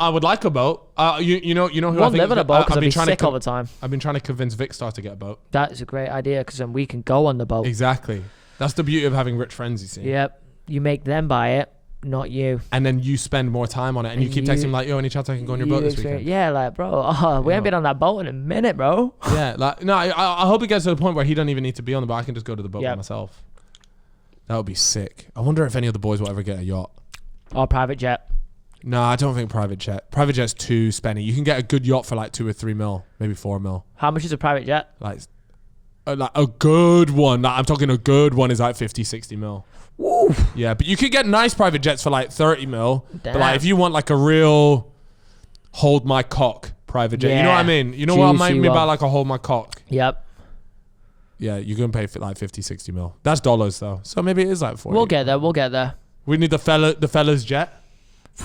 I would like a boat. You know who I I won't think live on a boat because I'd be sick to all the time. I've been trying to convince Vicstar to get a boat. That is a great idea because then we can go on the boat. Exactly. That's the beauty of having rich friends. You see. Yep. You make them buy it. Not you. And then you spend more time on it, and you keep texting him like, yo, any chance I can go on your boat this weekend? Yeah, like, bro, we ain't been on that boat in a minute, bro. Yeah, like, no, I hope it gets to the point where he doesn't even need to be on the boat. I can just go to the boat by myself. That would be sick. I wonder if any of the boys will ever get a yacht. Or private jet. No, I don't think private jet. Private jet's too spenny. You can get a good yacht for like 2 or 3 mil, maybe 4 mil. How much is a private jet? Like a good one. Like, I'm talking a good one is like 50, 60 mil. Woo. Yeah, but you could get nice private jets for like 30 mil. Damn. But like if you want like a real hold my cock private jet, you know what I mean? You know what I mean about like a hold my cock? Yep. Yeah, you're going to pay for like 50, 60 mil. That's dollars though. So maybe it is like 40. We'll get there. We need the fella's jet.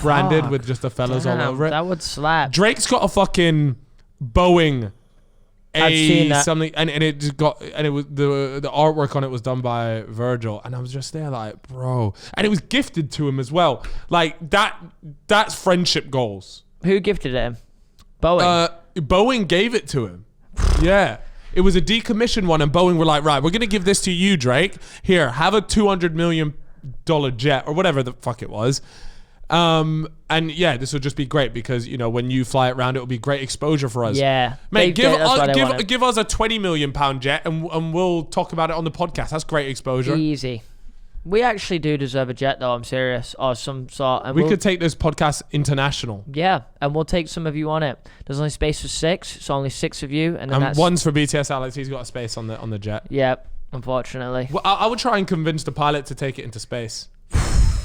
Branded with just the fellas all over it. That would slap. Drake's got a fucking Boeing I've seen that. something, and it just got, and it was the artwork on it was done by Virgil, and I was just there like, bro, and it was gifted to him as well. Like that's friendship goals. Who gifted it him? Boeing. Boeing gave it to him. Yeah. It was a decommissioned one, and Boeing were like, right, we're gonna give this to you, Drake. Here, have a $200 million jet or whatever the fuck it was. And yeah, this would just be great because, you know, when you fly it around, it will be great exposure for us. Yeah. Mate, give us a £20 million jet and we'll talk about it on the podcast. That's great exposure. Easy. We actually do deserve a jet though, I'm serious. Or some sort. And we could take this podcast international. Yeah, and we'll take some of you on it. There's only space for 6, so only 6 of you. And then that's... one's for BTS Alex, he's got a space on the jet. Yep, unfortunately. Well, I would try and convince the pilot to take it into space.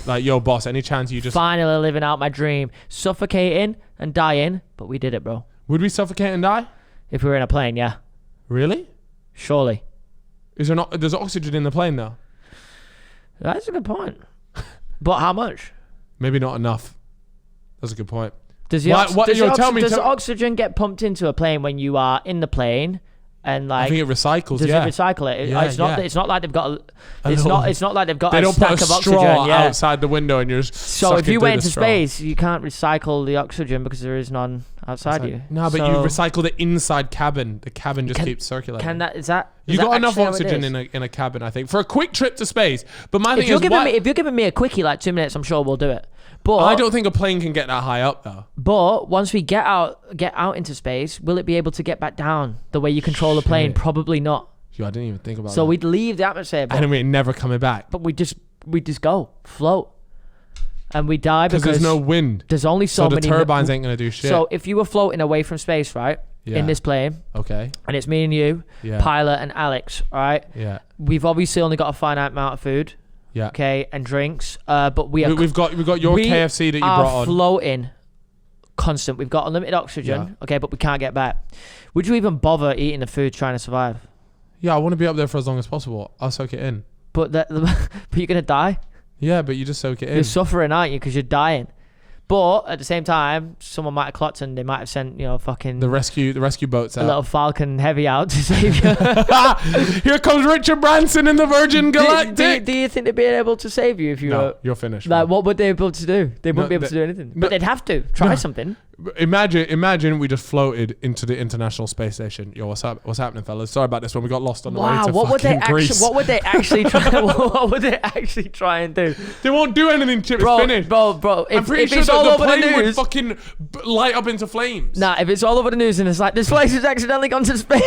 Like, yo, boss, any chance you just... Finally living out my dream. Suffocating and dying, but we did it, bro. Would we suffocate and die? If we were in a plane, yeah. Really? Surely. Is there not... There's oxygen in the plane, though? That's a good point. But how much? Maybe not enough. That's a good point. Does oxygen get pumped into a plane when you are in the plane? And like, I think it recycles. Does it recycle it? Yeah, it's not like they've got. It's not like they've got. They a don't stack put a of straw oxygen, outside the window, and you're. So if you went into space, you can't recycle the oxygen because there is none outside you. No, but you recycle the inside cabin. The cabin just keeps circulating. Can that? Is that? You got enough oxygen in a cabin, I think, for a quick trip to space. But my thing is, if you're giving me a quickie like 2 minutes, I'm sure we'll do it. But I don't think a plane can get that high up though. But once we get out into space, will it be able to get back down the way you control a plane? Probably not. Yo, I didn't even think about that. So we'd leave the atmosphere, and we're never coming back. But we just go float, and we die because there's no wind. There's only so many. So the turbines ain't gonna do shit. So if you were floating away from space, right, in this plane, okay, and it's me and you, pilot and Alex, right, we've obviously only got a finite amount of food. Yeah. Okay, and drinks. But we've got your KFC that you brought on. Floating, constant. We've got unlimited oxygen. Yeah. Okay, but we can't get back. Would you even bother eating the food trying to survive? Yeah, I want to be up there for as long as possible. I'll soak it in. But but you're gonna die. Yeah, but you just soak it in. You're suffering, aren't you? Because you're dying. But at the same time, someone might have clocked and they might have sent, fucking... The rescue boats out. A little Falcon Heavy out to save you. Here comes Richard Branson in the Virgin Galactic. Do you think they'd be able to save you if you were... you're finished. Like, what would they be able to do? They wouldn't be able to do anything. But they'd have to. Try something. Imagine we just floated into the International Space Station. Yo, what's happening, fellas? Sorry about this one. We got lost on the way to fucking Greece. What would they actually try and do? They won't do anything till it's finished. Bro. I'm pretty sure all the over plane the news, would fucking light up into flames. Nah, if it's all over the news and it's like, this place has accidentally gone to space.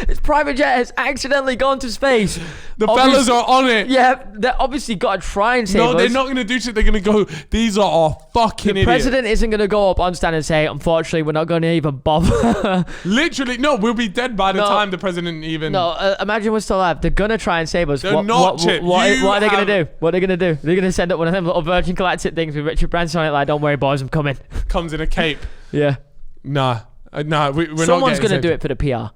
This private jet has accidentally gone to space. The fellas are on it. Yeah, they're obviously got to try and save us. No, they're not going to do shit. They're going to go, these are our fucking idiots. The president isn't going to go up on stand and say, unfortunately, we're not going to even bother. Literally, no, we'll be dead by the time the president even... No, imagine we're still alive. They're going to try and save us. They're not, Chip. What are they going to do? What are they going to do? They're going to send up one of them little Virgin Galactic things with Richard Branson on it like, don't worry, boys, I'm coming. Comes in a cape. Yeah. Nah, we're not Someone's going to do it for the PR.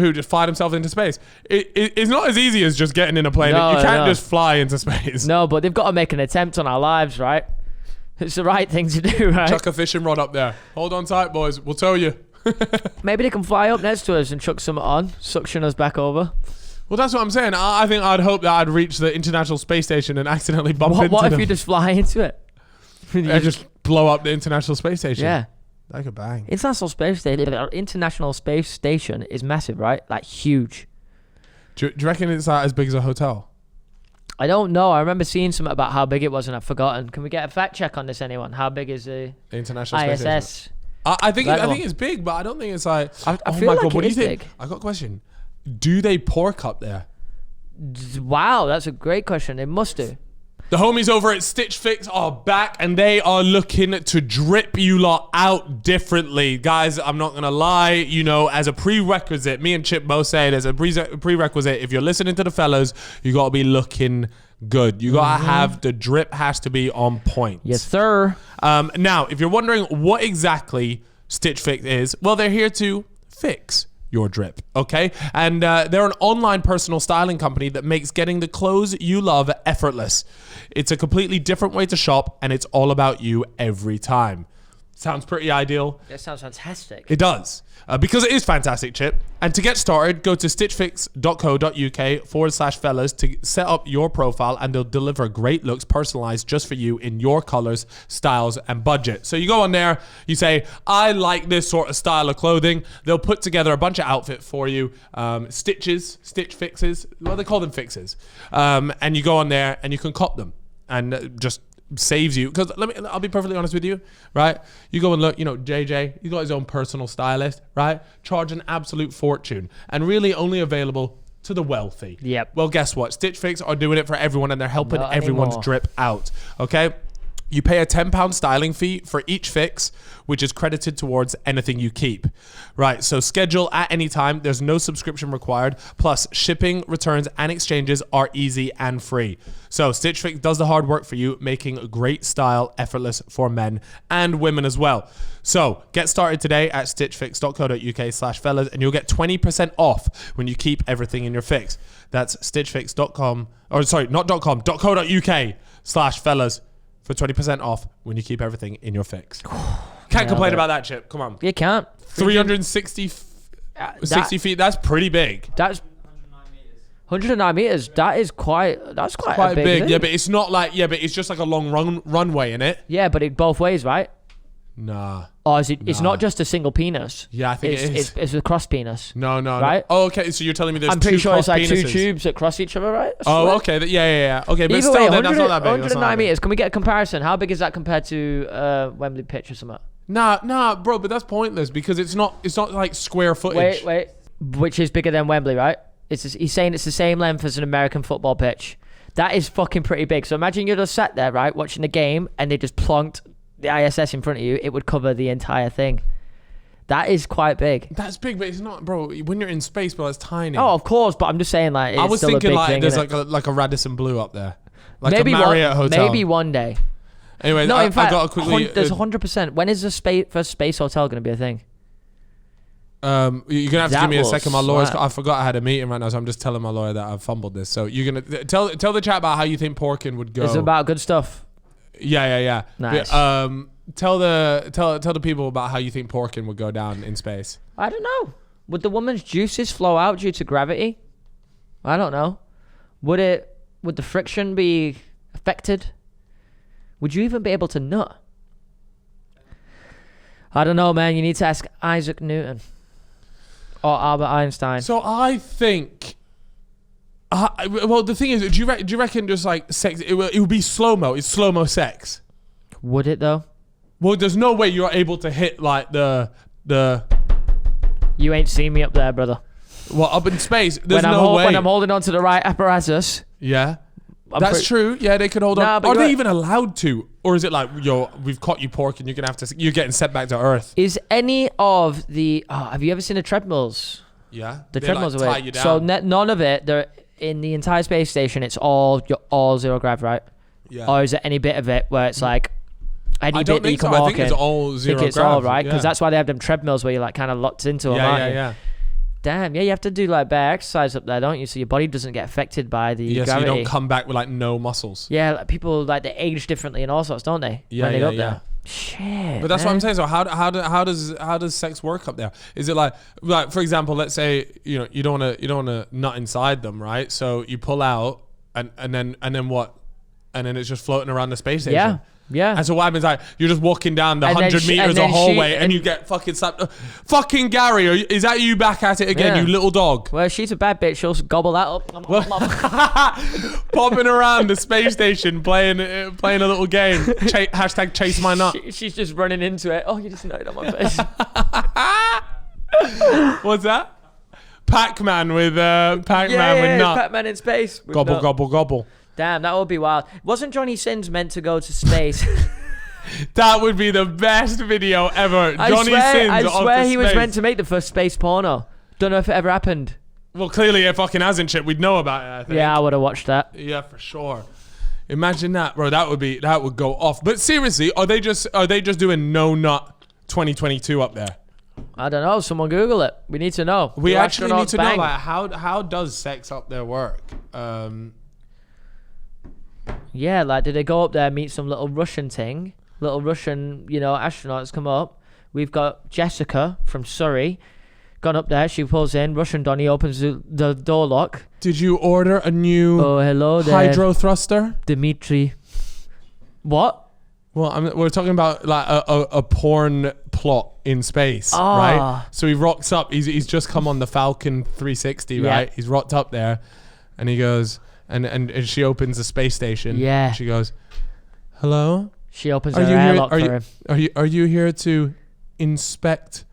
Who just fired himself into space? It's not as easy as just getting in a plane. No, you can't just fly into space. No, but they've got to make an attempt on our lives, right? It's the right thing to do, right? Chuck a fishing rod up there. Hold on tight, boys. We'll tow you. Maybe they can fly up next to us and chuck something on, suction us back over. Well, that's what I'm saying. I think I'd hope that I'd reach the International Space Station and accidentally bump into them. What if you just fly into it? And just blow up the International Space Station? Yeah. Like a bang. International Space Station is massive, right? Like huge. Do you reckon it's as big as a hotel? I don't know. I remember seeing something about how big it was and I've forgotten. Can we get a fact check on this, anyone? How big is the International Space Station? ISS? I think it's big, but I don't think it's like. I oh feel my like god, what it do you is think? big. I got a question. Do they pork up there? Wow, that's a great question. They must do. The homies over at Stitch Fix are back and they are looking to drip you lot out differently. Guys, I'm not going to lie, you know, as a prerequisite, me and Chip both say it as a prerequisite, if you're listening to the fellas, you got to be looking good. You got to have, the drip has to be on point. Yes, sir. Now, if you're wondering what exactly Stitch Fix is, well, they're here to fix your drip, okay? And they're an online personal styling company that makes getting the clothes you love effortless. It's a completely different way to shop, and it's all about you every time. Sounds pretty ideal. That sounds fantastic. It does. Because it is fantastic, Chip. And to get started, go to stitchfix.co.uk/fellas to set up your profile, and they'll deliver great looks personalized just for you in your colors, styles, and budget. So you go on there, you say, I like this sort of style of clothing. They'll put together a bunch of outfits for you. Stitch fixes. Well, they call them fixes. And you go on there and you can cop them. And just saves you, because I'll be perfectly honest with you, right? You go and look, you know, JJ, he got his own personal stylist, right? Charge an absolute fortune and really only available to the wealthy. Yep. Well, guess what? Stitch Fix are doing it for everyone, and they're helping Not everyone's anymore. drip out, okay? You pay a £10 styling fee for each fix, which is credited towards anything you keep. Right, so schedule at any time. There's no subscription required. Plus, shipping, returns, and exchanges are easy and free. So Stitch Fix does the hard work for you, making great style effortless for men and women as well. So get started today at stitchfix.co.uk/fellas, and you'll get 20% off when you keep everything in your fix. That's stitchfix.com, or sorry, not .com, .co.uk/fellas. For 20% off when you keep everything in your fix. Can't complain about that, Chip. Come on. You can't. 360 60 feet. That's pretty big. That's 109 meters. That's quite a big big. thing. Yeah, but it's not like, but it's just like a long runway in it. Yeah, but it both ways, right? Nah. Or is it? It's not just a single penis. Yeah, I think it is. It's a cross penis. No. Right? Oh, okay. So you're telling me there's I'm pretty two sure it's like penises. two tubes that cross each other, right? Oh, okay. Yeah. Okay, but Either still, way, then that's not that big. 109 meters. Can we get a comparison? How big is that compared to Wembley pitch or something? Nah, bro. But that's pointless because it's not like square footage. Wait. Which is bigger than Wembley, right? He's saying it's the same length as an American football pitch. That is fucking pretty big. So imagine you're just sat there, right, watching the game, and they just plonked the ISS in front of you. It would cover the entire thing. That is quite big. That's big, but it's not, bro. When you're in space, bro, it's tiny. Oh, of course, but I'm just saying, like, it's I was still thinking a big like thing, there's innit? like a Radisson Blu up there, like maybe a Marriott hotel. Maybe one day. Anyway, No, in fact, I got to quickly. there's 100%. When is the first space hotel going to be a thing? You're gonna have to give me a second. My lawyer's. slap. I forgot I had a meeting right now, so I'm just telling my lawyer that I've fumbled this. So you're gonna tell the chat about how you think porking would go. It's about good stuff. Yeah. Nice. Tell the people about how you think porking would go down in space. I don't know. Would the woman's juices flow out due to gravity? I don't know. Would the friction be affected? Would you even be able to nut? I don't know, man. You need to ask Isaac Newton or Albert Einstein. So I think. Well, the thing is, do you reckon just like sex? It would be slow mo. It's slow mo sex. Would it though? Well, there's no way you're able to hit like the. You ain't seen me up there, brother. Well, up in space, there's When no way. I'm holding on to the right apparatus. Yeah. That's true. Yeah, they could hold on. but Are they you're- even allowed to? Or is it like, we've caught you porking, you're getting sent back to Earth? Is any of the... have you ever seen the treadmills? Yeah. The They, treadmills like, are tie weird. you down. So none of it, they're in the entire space station, it's all zero grav, right? Yeah. Or is it any bit of it where it's like any I bit don't that you think can so. I walk think in? it's all I zero think it's grav. all right, because Yeah. that's why they have them treadmills where you're like kind of locked into them, aren't you? Yeah. Damn, yeah, you have to do like bare exercise up there, don't you? So your body doesn't get affected by the Yeah, so gravity. you don't come back with like no muscles. Yeah, like people like they age differently and all sorts, don't they? Yeah, when they go yeah, up there. Shit. But that's what man. I'm saying. So how does sex work up there? Is it like for example, let's say you don't want to nut inside them, right? So you pull out and then what? And then it's just floating around the space station. Yeah. And so what happens, like, you're just walking down the And then 100 she- meters and of then hallway and you get fucking slapped. Fucking Gary, is that you back at it again, Yeah. you little dog? Well, she's a bad bitch. She'll gobble that up. Popping around the space station playing a little game. Hashtag chase my nut. She's just running into it. Oh, you just nutted on my face. What's that? Pac-Man with Pac-Man with nut. Pac-Man in space. with Gobble, nut. gobble, gobble. Damn, that would be wild. Wasn't Johnny Sins meant to go to space? That would be the best video ever. I Johnny Sins I off swear to he was space. meant to make the first space porno. Don't know if it ever happened. Well, clearly it fucking hasn't shit. We'd know about it, I think. Yeah, I would have watched that. Yeah, for sure. Imagine that, bro. That would go off. But seriously, are they just doing no nut 2022 up there? I don't know. Someone Google it. We need to know. We Do actually need astronauts to bang? know, like, how does sex up there work? Yeah, like, did they go up there, meet some little Russian thing? Little Russian, astronauts come up. We've got Jessica from Surrey. Gone up there. She pulls in. Russian Donny opens the door lock. Did you order a new Oh, hello there. hydro thruster? Dimitri. What? Well, we're talking about like a porn plot in space, right? So he rocks up. He's just come on the Falcon 360, Yeah. right? He's rocked up there, and he goes, and she opens the space station. Yeah. She goes, "Hello, She opens her airlock for him. Are you here to inspect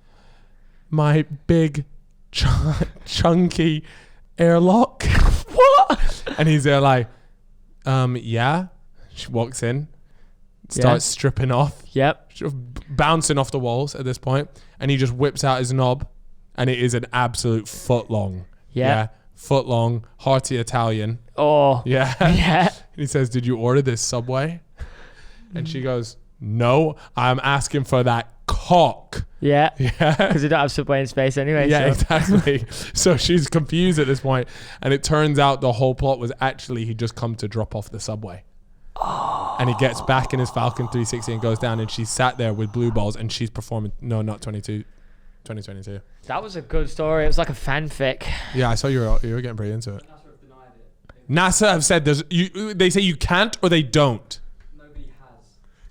my big chunky airlock?" What? And he's there like, yeah. She walks in, starts stripping off, Yep. bouncing off the walls at this point, and he just whips out his knob, and it is an absolute foot long. Yeah. Foot long, hearty Italian. Oh. Yeah. Yeah. And he says, "Did you order this Subway?" And she goes, "No, I'm asking for that cock." Yeah. Yeah. Because you don't have Subway in space anyway. Yeah, so. exactly. So she's confused at this point, and it turns out the whole plot was actually he'd just come to drop off the Subway. Oh. And he gets back in his Falcon 360 and goes down, and she's sat there with blue balls, and she's performing. No, not 2022. That was a good story. It was like a fanfic. Yeah, I saw you were getting pretty into it. NASA have said they say you can't or they don't. Nobody has.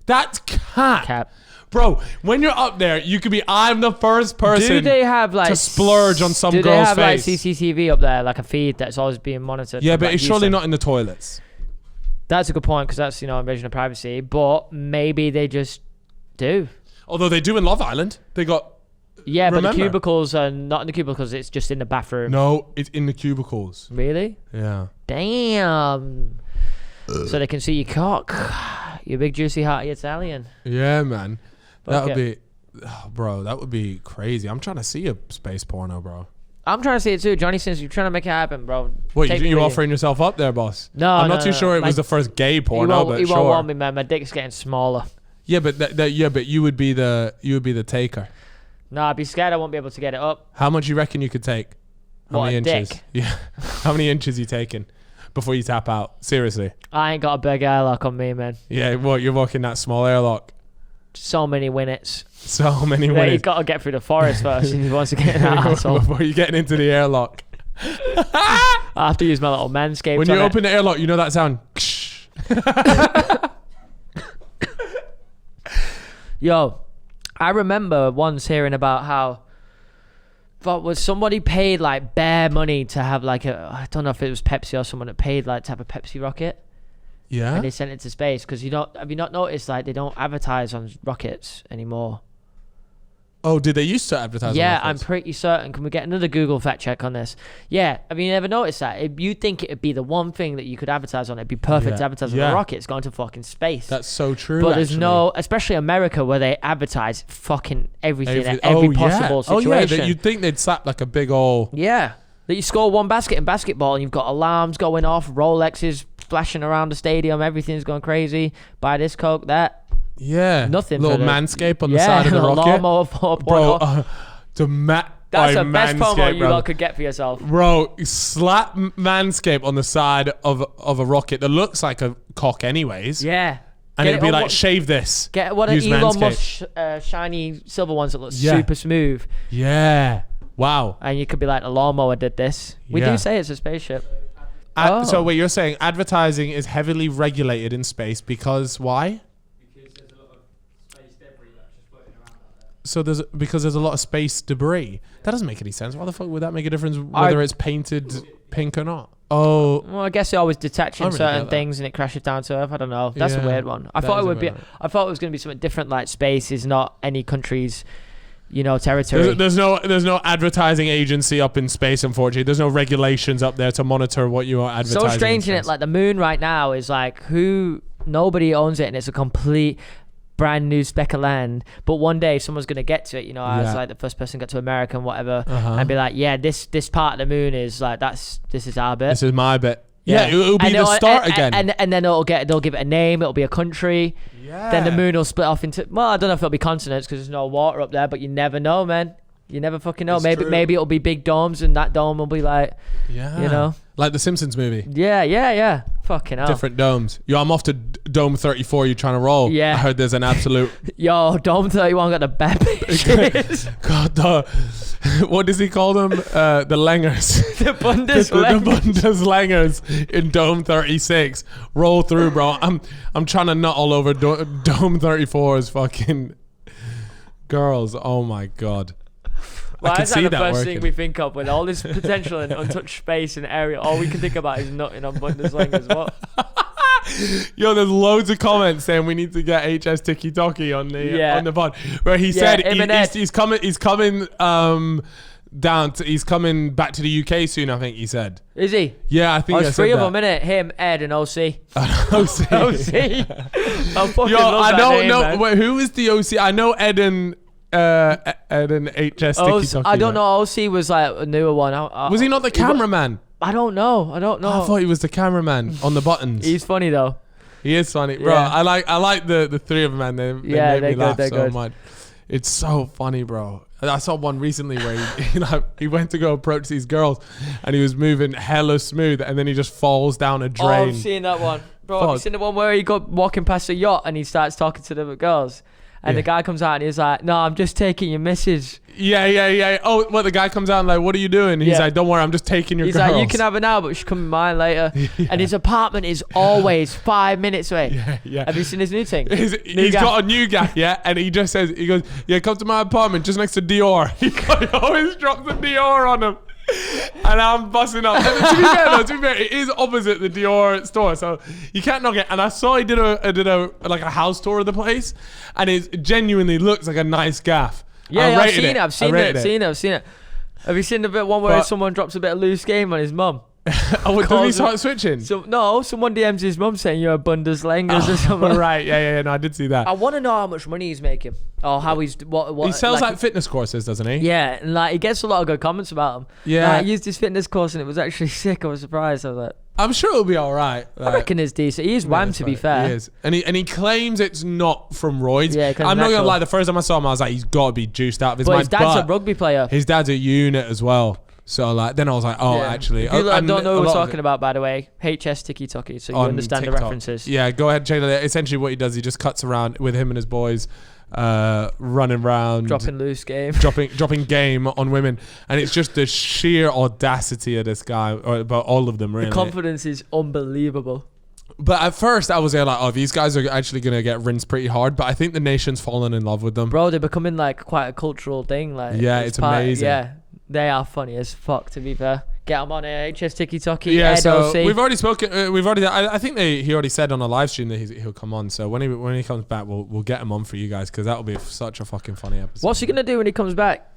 That's Cap. Bro, when you're up there, you could be, I'm the first person Do they have like to splurge on some do they girl's have face. like CCTV up there, like a feed that's always being monitored? Yeah, from, but like, it's surely Houston? not in the toilets. That's a good point because that's invasion of privacy. But maybe they just do. Although they do in Love Island. They got... Yeah, but Remember. the cubicles are not in the cubicles. It's just in the bathroom. No, it's in the cubicles. Really? Yeah. Damn. So they can see your cock. Your big juicy hearty Italian. Yeah, man. That would Okay. be... Oh, bro, that would be crazy. I'm trying to see a space porno, bro. I'm trying to see it too, Johnny. Since you're trying to make it happen, bro. Wait, Take me you with offering yourself up there, boss? No, I'm not no, too no. sure it was My- the first gay He porno, won't, but he sure. won't want me, man. My dick's getting smaller. Yeah, but but you would be the taker. No, I'd be scared I won't be able to get it up. How much you reckon you could take? How What, many a inches? dick? Yeah. How many inches you taking before you tap out? Seriously. I ain't got a big airlock on me, man. Yeah, what, you're walking that small airlock. So many minutes. So many Yeah, minutes he's got to get through the forest first if he wants to get in that asshole. before you're getting into the airlock. I have to use my little manscaped. When you on it. open the airlock, you know that sound. Yo, I remember once hearing about how was somebody paid like bare money to have like I don't know if it was Pepsi or someone that paid like to have a Pepsi rocket Yeah. and they sent it to space because have you not noticed like they don't advertise on rockets anymore? Oh, did they used to advertise? Yeah, on I'm pretty certain. Can we get another Google fact check on this? Yeah, have you never noticed that? You'd think it'd be the one thing that you could advertise on. It'd be perfect to advertise on a rocket. It's going to fucking space. That's so true. But there's actually. no, especially America, where they advertise fucking everything at every possible situation. Oh yeah, you'd think they'd slap like a big old. Yeah, that you score one basket in basketball and you've got alarms going off, Rolexes flashing around the stadium, everything's going crazy. Buy this Coke, that. Yeah. Nothing. Little for the, manscape on the side of the rocket. Lawnmower 4.0. Bro, That's the best promo Manscaped, you bro. lot could get for yourself. Bro, slap Manscaped on the side of a rocket that looks like a cock anyways. Yeah. And Get it'd be it on like, what- shave this. Get one of Use Elon Manscaped. Musk's shiny silver ones that look Yeah. super smooth. Yeah. Wow. And you could be like, the lawnmower did this. We Yeah. do say it's a spaceship. So wait, you're saying advertising is heavily regulated in space because why? Because So because there's a lot of space debris. That doesn't make any sense. Why the fuck would that make a difference whether it's painted pink or not? Oh, well, I guess it always detaching really certain things and it crashes down to Earth. I don't know. That's a weird one. I thought it would be. I thought it was going to be something different. Like space is not any country's, territory. There's no advertising agency up in space. Unfortunately, there's no regulations up there to monitor what you are advertising. So strange, isn't it? Like the moon right now is like nobody owns it, and it's a complete brand new speck of land, but one day someone's gonna get to it. I was like the first person got to America and whatever, and be like, yeah, this part of the moon is like this is our bit. This is my bit. Yeah, it'll be the start again, and then they'll give it a name. It'll be a country. Yeah. Then the moon will split off into. Well, I don't know if it'll be continents because there's no water up there, but you never know, man. You never fucking know. Maybe it'll be big domes, and that dome will be like, like the Simpsons movie. Yeah. Fucking hell. Different domes. Yo, I'm off to Dome 34. You trying to roll? Yeah. I heard there's an absolute. Yo, Dome 31 got the best. God, what does he call them? The Langers. The Bundeslangers. The Bundeslangers in Dome 36. Roll through, bro. I'm trying to nut all over Dome 34's fucking girls. Oh my God. Why is that the first thing we think of with all this potential and untouched space and area? All we can think about is nutting on Bundeslangers. What? Yo, there's loads of comments saying we need to get HSTikkyTokky on the pod. Where he said he's coming back to the UK soon. I think he said. Is he? Yeah, I think. There's three of them, innit? Him, Ed, and OC. OC. I fucking Yo, love I that don't name, know. man. Wait, who is the OC? I know Ed and HSTikkyTokky. I don't know. OC was like a newer one. Was he not the cameraman? I don't know. I thought he was the cameraman on the buttons. He's funny though. He is funny, bro. Yeah. I like the three of them, man. They made me laugh so much. It's so funny, bro. I saw one recently where he went to go approach these girls, and he was moving hella smooth, and then he just falls down a drain. Oh, I've seen that one, bro. Have you seen the one where he got walking past a yacht and he starts talking to the girls? And the guy comes out and he's like, no, I'm just taking your missus. Yeah. Oh, well, the guy comes out and like, what are you doing? He's like, don't worry, I'm just taking your girls. He's like, you can have her now, but she's coming mine later. And his apartment is always 5 minutes away. Yeah. Have you seen his new thing? He's got a new guy, and he just says, he goes, yeah, come to my apartment just next to Dior. He always drops the Dior on him. And I'm busting up. And to be fair, it is opposite the Dior store, so you can't knock it. And I saw he did a house tour of the place, and it genuinely looks like a nice gaff. Yeah, I've seen it. Have you seen the bit one where someone drops a bit of loose game on his mum? Oh, did he start switching? Someone DMs his mum saying you're a Bundeslangers or something. Right, yeah, no, I did see that. I want to know how much money he's making, or how he's what he sells like fitness courses, doesn't he? Yeah, and like he gets a lot of good comments about him. Yeah, I used his fitness course and it was actually sick. I was surprised. I was like, I'm sure it'll be all right. I reckon it's decent. He is wham, to be fair. He is, and he claims it's not from roids. Yeah, I'm not gonna lie. The first time I saw him, I was like, he's got to be juiced out of his mind. His dad's a rugby player. His dad's a unit as well. So like, then I was like, actually. If you don't know what we're talking about, by the way, HSTikkyTokky, so you understand TikTok. the references. Yeah, go ahead and check that out. Essentially what he does, he just cuts around with him and his boys, running around. Dropping loose game. Dropping game on women. And it's just the sheer audacity of this guy, or about all of them really. The confidence is unbelievable. But at first I was there like, these guys are actually going to get rinsed pretty hard. But I think the nation's fallen in love with them. Bro, they're becoming like quite a cultural thing. Like, yeah, it's amazing. Yeah. They are funny as fuck, to be fair. Get them on here, HSTikkyTokky. Yeah, Ed, so OC. we've already spoken. I think he already said on a live stream that he'll come on. So when he comes back, we'll get him on for you guys because that'll be such a fucking funny episode. What's he gonna do when he comes back?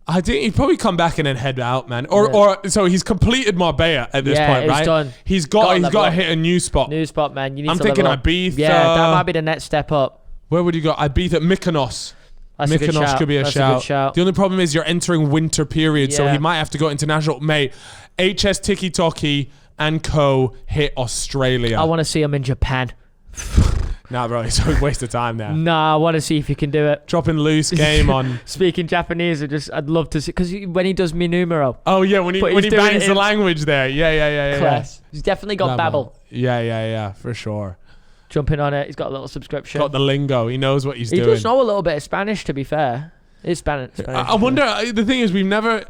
I think he'd probably come back and then head out, man. Or so he's completed Marbella at this point, right? Done. He's got to hit a new spot. New spot, man. You need I'm to thinking level up. Ibiza. Yeah, that might be the next step up. Where would you go? Ibiza, Mykonos. That's a good shout. Could be a shout. Good shout. The only problem is you're entering winter period, so he might have to go international. Mate, HSTikkyTokky and co hit Australia. I want to see him in Japan. Nah, bro, it's a waste of time now. Nah, I want to see if he can do it. Dropping loose game on. Speaking Japanese, I'd love to see, because when he does mi numero. Oh yeah, when he bangs the language there. Yeah. Class. He's definitely got Babbel. Yeah, for sure. Jumping on it. He's got a little subscription. Got the lingo. He knows what he's doing. He does know a little bit of Spanish, to be fair. It's Spanish. I wonder. The thing is, we've never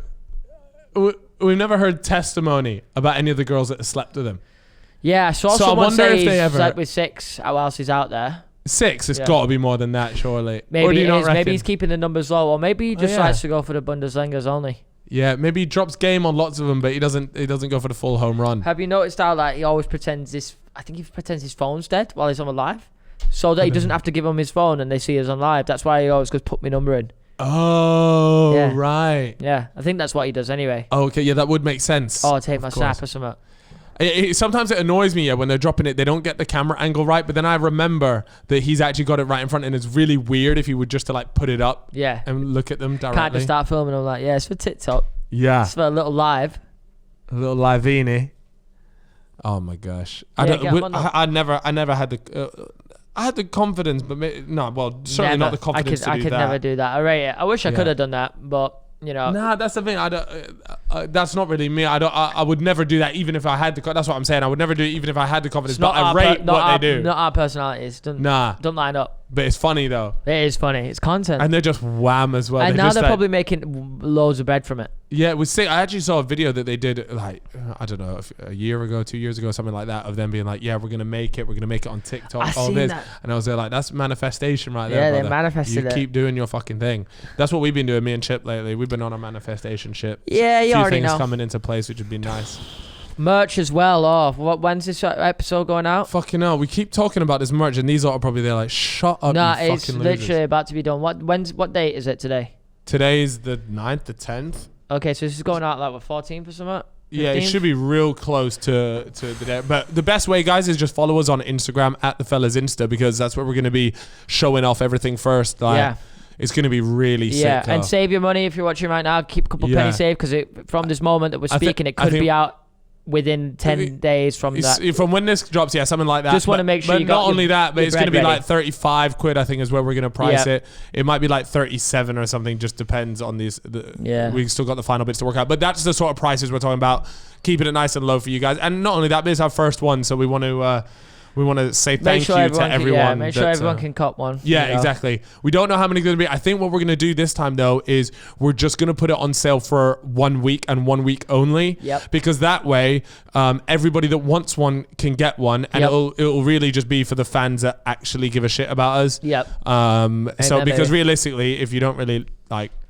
heard testimony about any of the girls that slept with him. Yeah, I saw someone I wonder say if they he's ever slept with 6 whilst he's out there. 6? It's Yeah. got to be more than that, surely. Or Maybe do you it not is. Maybe reckon? he's keeping the numbers low, or maybe he just yeah. likes to go for the Bundesligas only. Yeah, maybe he drops game on lots of them, but he doesn't go for the full home run. Have you noticed how like he always pretends this? I think he pretends his phone's dead while he's on the live, so that he doesn't have to give him his phone and they see us on live. That's why he always goes, put my number in. Oh, Yeah. right. Yeah, I think that's what he does anyway. Okay, yeah, that would make sense. Oh, take my Of snap course. or something. Sometimes it annoys me, when they're dropping it, they don't get the camera angle right, but then I remember that he's actually got it right in front, and it's really weird if he would just to like put it up Yeah. and look at them directly. Can't just start filming. I'm like, yeah, it's for TikTok. Yeah. It's for a little live. A little livini. Oh my gosh. Yeah, get him on that. I never had the I had the confidence, but certainly not the confidence to do I could that. never do that. I rate it. I wish I Yeah. could have done that, but you know. Nah, that's the thing. I don't. That's not really me. I would never do that, even if I had the. That's what I'm saying. I would never do it, even if I had the confidence. It's But I rate what they do. Not our personalities. Don't line up. But it's funny though, It is funny. It's content. and they're just wham as well. And now just they're like- probably making loads of bread from it. Yeah, it was sick. I actually saw a video that they did like I don't know, a year ago, 2 years ago, something like that, of them being like, yeah, we're gonna make it on TikTok, I all seen this, that. and I was there like, that's manifestation right there. Yeah, they brother. manifested You it. keep doing your fucking thing. That's what we've been doing, me and Chip, lately. We've been on a manifestation shit. Yeah, you few already things know. coming into place, which would be nice. Merch as well. Oh, when's this episode going out? Fucking hell, we keep talking about this merch, and these lot are probably there like, shut up, Nah, you it's fucking literally losers. about to be done. What date is it today? Today's the 9th, the 10th. Okay, so this is going out like what, 14th or something? Yeah, it 15th? should be real close to the day. But the best way, guys, is just follow us on Instagram at the fellas Insta, because that's where we're going to be showing off everything first. Like, Yeah. it's going to be really sick. Yeah, and save your money if you're watching right now. Keep a couple Yeah. pennies saved, because from this moment that we're I thi- speaking, it I could think- be out within 10 days from that. From when this drops, yeah, something like that. Just wanna make sure but you got not your- only that, but your it's going to be bread ready. like 35 quid, I think, is where we're going to price Yeah. it. It might be like 37 or something, just depends on these. Yeah. We've still got the final bits to work out, but that's the sort of prices we're talking about. Keeping it nice and low for you guys. And not only that, but it's our first one, so we want to say thank you to everyone. Make sure that, everyone can cop one. Yeah, you know. exactly. We don't know how many going to be. I think what we're going to do this time, though, is we're just going to put it on sale for 1 week and 1 week only. Yep. Because that way, everybody that wants one can get one, and Yep. it'll really just be for the fans that actually give a shit about us. Yep. So then, because baby. realistically, if you don't really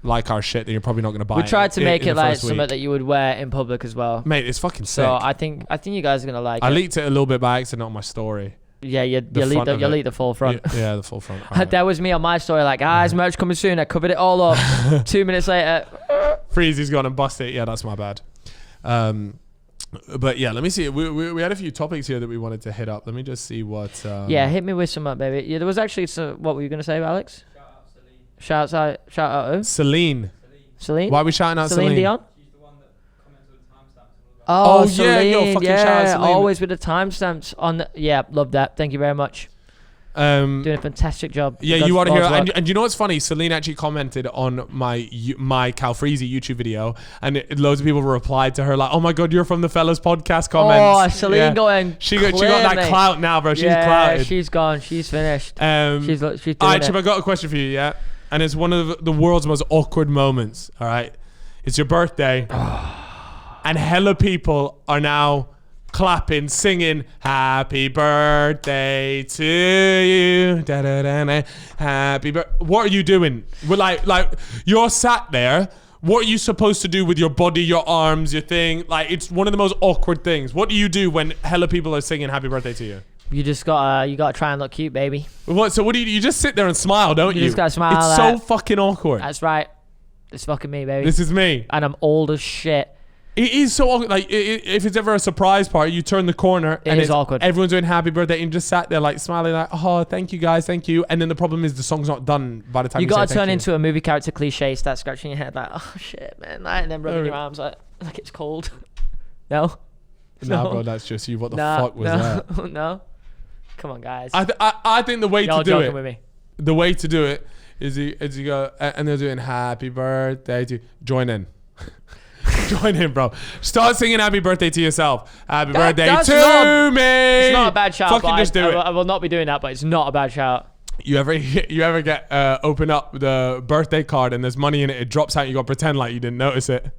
like our shit, then you're probably not going to buy it. We tried to make in it the like first something week. that you would wear in public as well. Mate, it's fucking sick. So I think you guys are gonna like I it. leaked it a little bit by accident on my story. Yeah, you the front of it. lead the full front. Yeah, the full front. Alright. That was me on my story, like, guys, merch coming soon. I covered it all up. 2 minutes later, Freezy's gone and bust it. Yeah, that's my bad. But yeah, let me see. We had a few topics here that we wanted to hit up. Let me just see what. yeah, hit me with some up, baby. Yeah, there was actually some. What were you gonna say, Alex? Shout out who? Celine. Celine. Why are we shouting out Celine? Dion. She's the one that commented with the timestamps. Oh, Oh, yeah, Celine, yo, fucking shout out Celine. always with the timestamps on. Yeah, love that. Thank you very much. Doing a fantastic job. Yeah, God's- you want to hear, God's work. and you know what's funny? Celine actually commented on my Calfreezy YouTube video, and loads of people replied to her like, "Oh my god, you're from the Fellas Podcast." Comments. Oh, Celine Yeah. going. She got clear, that mate. clout now, bro. She's yeah, clouted. she's gone. She's finished. She's doing All right, Chip, it. I got a question for you. Yeah, and it's one of the world's most awkward moments. All right, it's your birthday, and hella people are now clapping, singing "Happy Birthday to you." Da, da, da, da. Happy birthday. What are you doing? We're like you're sat there. What are you supposed to do with your body, your arms, your thing? Like, it's one of the most awkward things. What do you do when hella people are singing "Happy Birthday" to you? You just gotta try and look cute, baby. What? So what do you just sit there and smile, don't you? You just gotta smile It's like- so fucking awkward. That's right. It's fucking me, baby. This is me. And I'm old as shit. It is so awkward. Like, if it's ever a surprise party, you turn the corner and is it's awkward. Everyone's doing "Happy Birthday" and you just sat there like smiling, like, "Oh, thank you guys, thank you." And then the problem is the song's not done by the time You you gotta say turn thank into a movie character cliche, start scratching your head like, oh shit, man, like, and then rubbing your arms like it's cold. No. you. Nah, bro, that's just you. What the Nah, fuck was no, that? no. Come on, guys. I think the way Y'all to do joking it, with me. the way to do it is you go and they're doing "Happy Birthday" to join in. Join in, bro. Start singing "Happy Birthday" to yourself. Happy birthday that's to me. It's not a bad shout. Fucking but just do it. I will not be doing that, but it's not a bad shout. You ever get open up the birthday card and there's money in it? It drops out. You got to pretend like you didn't notice it.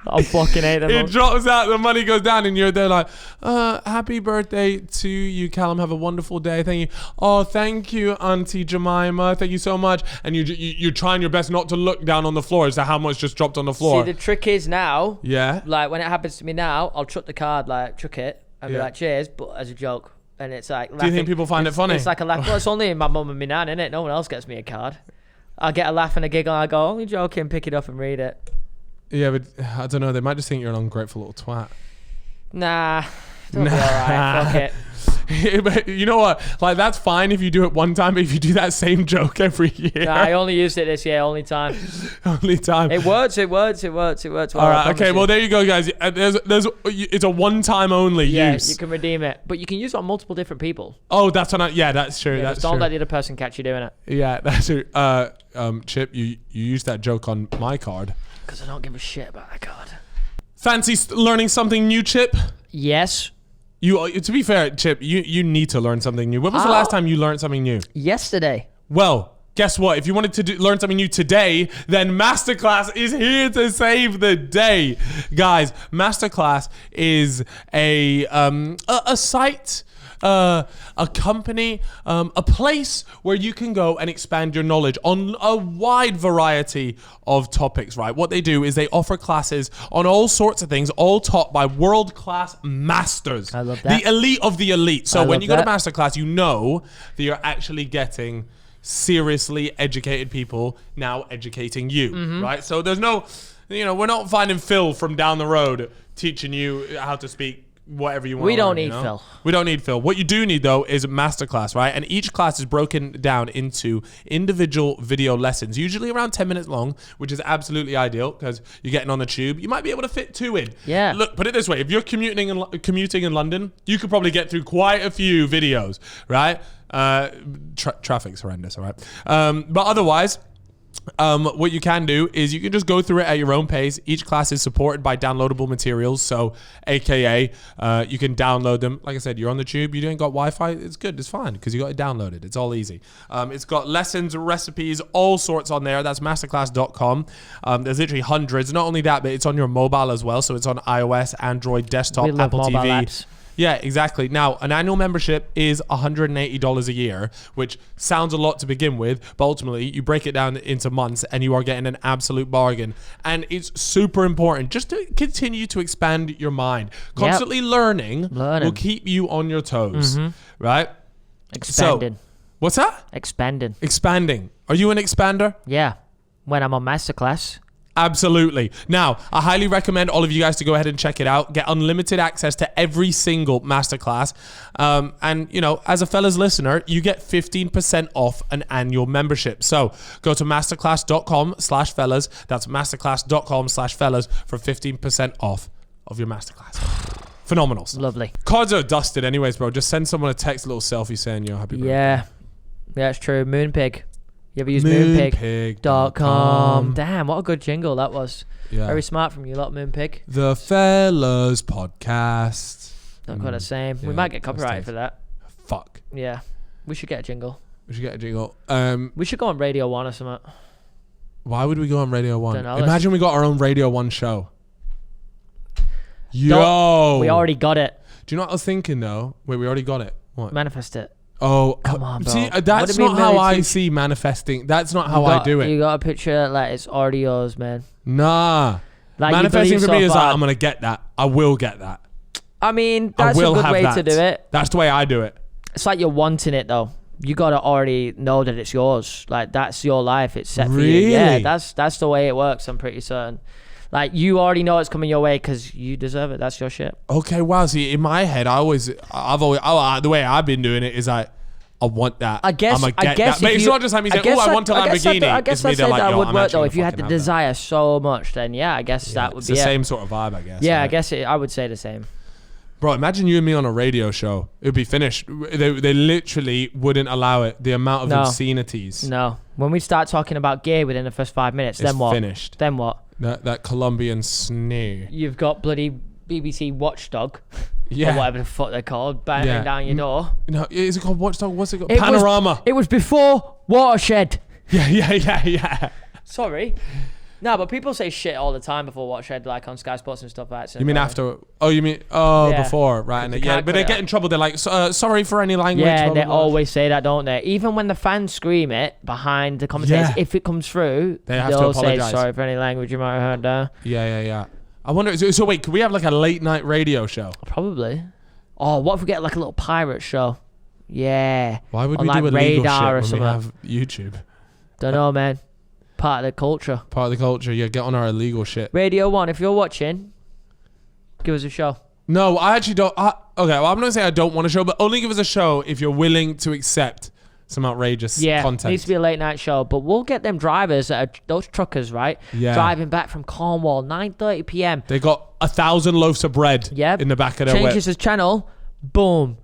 I fucking hate them. It drops out, the money goes down, and you're there like, happy birthday to you, Callum. Have a wonderful day. Thank you. Oh, thank you, Auntie Jemima. Thank you so much. And you're trying your best not to look down on the floor as to how much just dropped on the floor. See, the trick is now, yeah. like when it happens to me now, I'll chuck the card, like chuck it, and be Yeah. like, cheers, but as a joke. And it's like, Do you think people find it funny? It's like a laugh. Well, it's only my mum and my nan, innit? No one else gets me a card. I'll get a laugh and a giggle, and I go, only joking, pick it up and read it. Yeah, but I don't know. They might just think you're an ungrateful little twat. Nah, it'll be alright, fuck it. But you know what? Like, that's fine if you do it one time, but if you do that same joke every year. Nah, I only used it this year, only time. Only time. It works. Well, All right, okay, well, there you go, guys. It's a one-time only use. You can redeem it, but you can use it on multiple different people. Oh, that's what yeah, that's true. Yeah, that's don't true. let the other person catch you doing it. Yeah, that's true. Chip, you used that joke on my card. Because I don't give a shit about that card. Fancy learning something new, Chip? Yes. To be fair, Chip, you need to learn something new. When was the last time you learned something new? Yesterday. Well, guess what? If you wanted to learn something new today, then Masterclass is here to save the day. Guys, Masterclass is a site, a company, a place where you can go and expand your knowledge on a wide variety of topics, right? What they do is they offer classes on all sorts of things, all taught by world-class masters. I love that. The elite of the elite. So I when love you go to that. Masterclass, you know that you're actually getting seriously educated people now educating you, right? So there's no, we're not finding Phil from down the road teaching you how to speak whatever you want. We don't need Phil. We don't need Phil. What you do need, though, is a masterclass, right? And each class is broken down into individual video lessons, usually around 10 minutes long, which is absolutely ideal because you're getting on the tube. You might be able to fit 2 in. Yeah. Look, put it this way. If you're commuting in London, you could probably get through quite a few videos, right? Traffic's horrendous, all right? But otherwise, what you can do is you can just go through it at your own pace. Each class is supported by downloadable materials, so AKA you can download them. Like I said, you're on the tube, you ain't got Wi-Fi, it's good, it's fine because you got it downloaded. It's all easy. It's got lessons, recipes, all sorts on there. That's masterclass.com. There's literally hundreds. Not only that, but it's on your mobile as well, so it's on iOS, Android, desktop, We love Apple mobile TV. apps. Yeah, exactly. Now, an annual membership is $180 a year, which sounds a lot to begin with, but ultimately you break it down into months and you are getting an absolute bargain. And it's super important just to continue to expand your mind. Constantly learning will keep you on your toes, right? Expanding. So, what's that? Expanding. Expanding. Are you an expander? Yeah. When I'm on Masterclass. Absolutely. Now, I highly recommend all of you guys to go ahead and check it out. Get unlimited access to every single masterclass. And, as a fellas listener, you get 15% off an annual membership. So go to masterclass.com/fellas. That's masterclass.com/fellas for 15% off of your masterclass. Phenomenals. Lovely. Cards are dusted anyways, bro. Just send someone a text, a little selfie saying you're happy birthday. Yeah. Yeah, it's true. Moonpig. You ever use moonpig.com? Damn, what a good jingle that was. Yeah. Very smart from you lot, Moonpig. The Fellas Podcast. Not quite the same. We yeah, might get copyrighted for that. Fuck. Yeah. We should get a jingle. We should get a jingle. We should go on Radio 1 or something. Why would we go on Radio 1? Dunno, Imagine we got our own Radio 1 show. Yo. We already got it. Do you know what I was thinking, though? Wait, we already got it. What? Manifest it. Oh, Come on, bro. See, Would that's it be not how really I too- see manifesting. That's not how I do it. You got a picture like it's already yours, man. Nah. Like, you Manifesting believe for me so is far. like, I'm going to get that. I will get that. I mean, I that's a will good have way that. to do it. That's the way I do it. It's like you're wanting it, though. You got to already know that it's yours. Like, that's your life. It's set for you. Yeah, Really? that's the way it works, I'm pretty certain. Like, you already know it's coming your way because you deserve it. That's your shit. Okay, wow. See, in my head, the way I've been doing it is like, I want that. I guess. I'm gonna get that. But it's not just like me saying, I want a Lamborghini. I guess It's me, I they're said like, that yo, would I'm work actually though. gonna If you had fucking the have that. desire so much, then yeah, I guess that would It's be the it. same sort of vibe, I guess. Yeah, right? I guess I would say the same. Bro, imagine you and me on a radio show. It would be finished. They literally wouldn't allow it. The amount of No. obscenities. No, when we start talking about gay within the first 5 minutes, It's then what? finished. Then what? That Colombian sneer. You've got bloody BBC Watchdog, Yeah. or whatever the fuck they're called, banging Yeah. down your door. No, is it called Watchdog? What's it called? It Panorama. it was before Watershed. Yeah. Sorry. No, but people say shit all the time before Watershed, like on Sky Sports and stuff like that. You mean after? Oh, you mean Yeah. before, right? And They yeah, can't but cut they it get out. in trouble. They're like, sorry for any language. Yeah, blah, they blah, blah. always say that, don't they? Even when the fans scream it behind the commentators, Yeah. if it comes through, They have to they'll say apologise. sorry for any language you might have heard there. Yeah. I wonder. So wait, could we have like a late night radio show? Probably. Oh, what if we get like a little pirate show? Yeah. Why would On, we like, do illegal Radar shit or when we something. have YouTube? Don't know, man. Part of the culture. Part of the culture. Yeah, get on our illegal shit. Radio 1, if you're watching, give us a show. No, I actually don't. Okay, well, I'm not gonna say I don't want a show, but only give us a show if you're willing to accept some outrageous Yeah, content. needs to be a late night show. But we'll get them drivers, those truckers, right? Yeah. Driving back from Cornwall, 9:30 p.m. They got 1,000 loafs of bread Yep. in the back of their whip. Changes his channel, boom.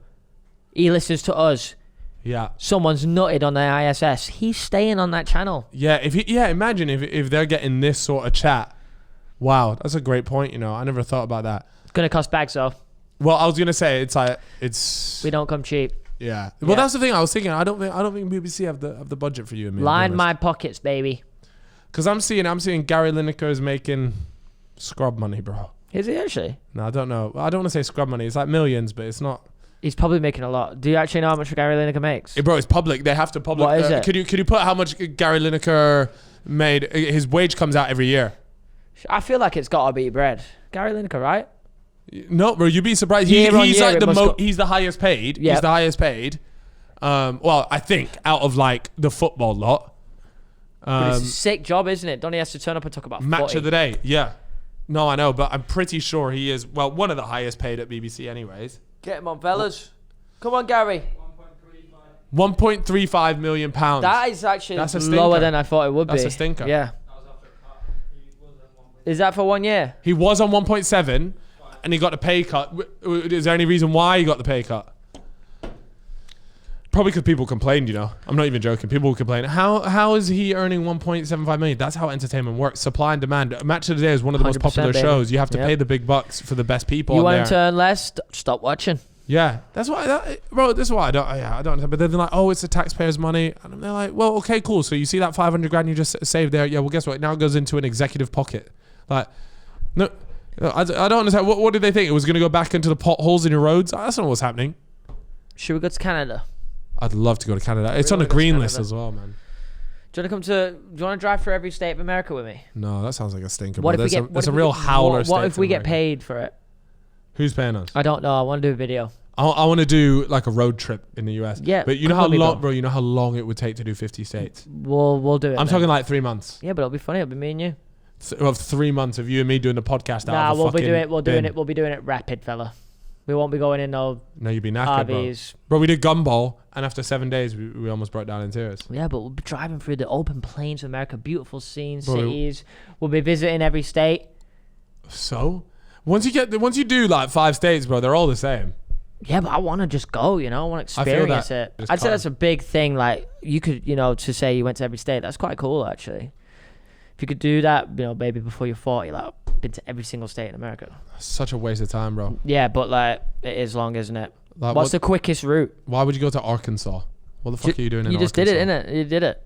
He listens to us. Yeah. Someone's nutted on their ISS. He's staying on that channel. Yeah, imagine if they're getting this sort of chat. Wow, that's a great point, you know. I never thought about that. It's gonna cost bags though. Well, I was gonna say it's We don't come cheap. yeah. Well, Yeah. that's the thing I was thinking. I don't think BBC have the budget for you and me. Line my pockets, baby. Because I'm seeing Gary Lineker is making scrub money, bro. Is he actually? No, I don't know. I don't want to say scrub money. It's like millions, but it's not. He's probably making a lot. Do you actually know how much Gary Lineker makes? Bro, it's public. They have to public. What is it? Could you put how much Gary Lineker made? His wage comes out every year. I feel like it's got to be bread. Gary Lineker, right? No, bro, you'd be surprised. Year on He's year, like it must go- he's the highest paid. Yep. He's the highest paid. Well, I think out of like the football lot. But it's a sick job, isn't it? Donny has to turn up and talk about Match footy. of the day. Yeah. No, I know, but I'm pretty sure he is, well, one of the highest paid at BBC anyways. Get him on, fellas. Come on, Gary. 1.35 million pounds. That is actually That's a lower stinker. than I thought it would That's be. a stinker. Yeah. Is that for 1 year? He was on 1.7 and he got a pay cut. Is there any reason why he got the pay cut? Probably because people complained, you know. I'm not even joking. People will complain. How is he earning 1.75 million? That's how entertainment works. Supply and demand. Match of the Day is one of the most 100%, popular baby. shows. You have to Yep. pay the big bucks for the best people You on want there. him to earn less? Stop watching. Yeah, that's why, bro. This is why I don't understand. But then they're like, "Oh, it's the taxpayers' money," and they're like, "Well, okay, cool. So you see that 500 grand you just saved there? Yeah. Well, guess what? Now it goes into an executive pocket. Like, no, I don't understand. What did they think? It was going to go back into the potholes in your roads? That's not what's happening. Should we go to Canada? I'd love to go to Canada. It's on Really a green go to list Canada. as well, man. Do you want to drive through every state of America with me? No, that sounds like a stinker. What bro. if we get? There's a real howler. What state if for we get America. paid for it? Who's paying us? I don't know. I want to do a video. I want to do like a road trip in the US. Yeah, but you know come how with me, long, bro. bro. You know how long it would take to do 50 states. We'll do it. I'm then. talking like 3 months. Yeah, but it'll be funny. It'll be me and you. Of 3 months of you and me doing the podcast. Nah, out of a we'll be fucking doing it. bin. We'll be doing it rapid, fella. We won't be going in no No, you'd be knackered, bro. RVs. Bro, we did Gumball, and after 7 days, we almost broke down in tears. Yeah, but we'll be driving through the open plains of America, beautiful scenes, Bro, cities. We'll be visiting every state. So, once you do like 5 states, bro, they're all the same. Yeah, but I want to just go, you know. I want to I feel experience that. it. Just I'd say can't. that's a big thing. Like, you could, you know, to say you went to every state. That's quite cool, actually. If you could do that, you know, maybe before you're 40, like, been to every single state in America. Such a waste of time, bro. Yeah, but, like, it is long, isn't it? Like, What's the quickest route? why would you go to Arkansas? What the fuck are you doing in You Arkansas? just did it, innit? You did it.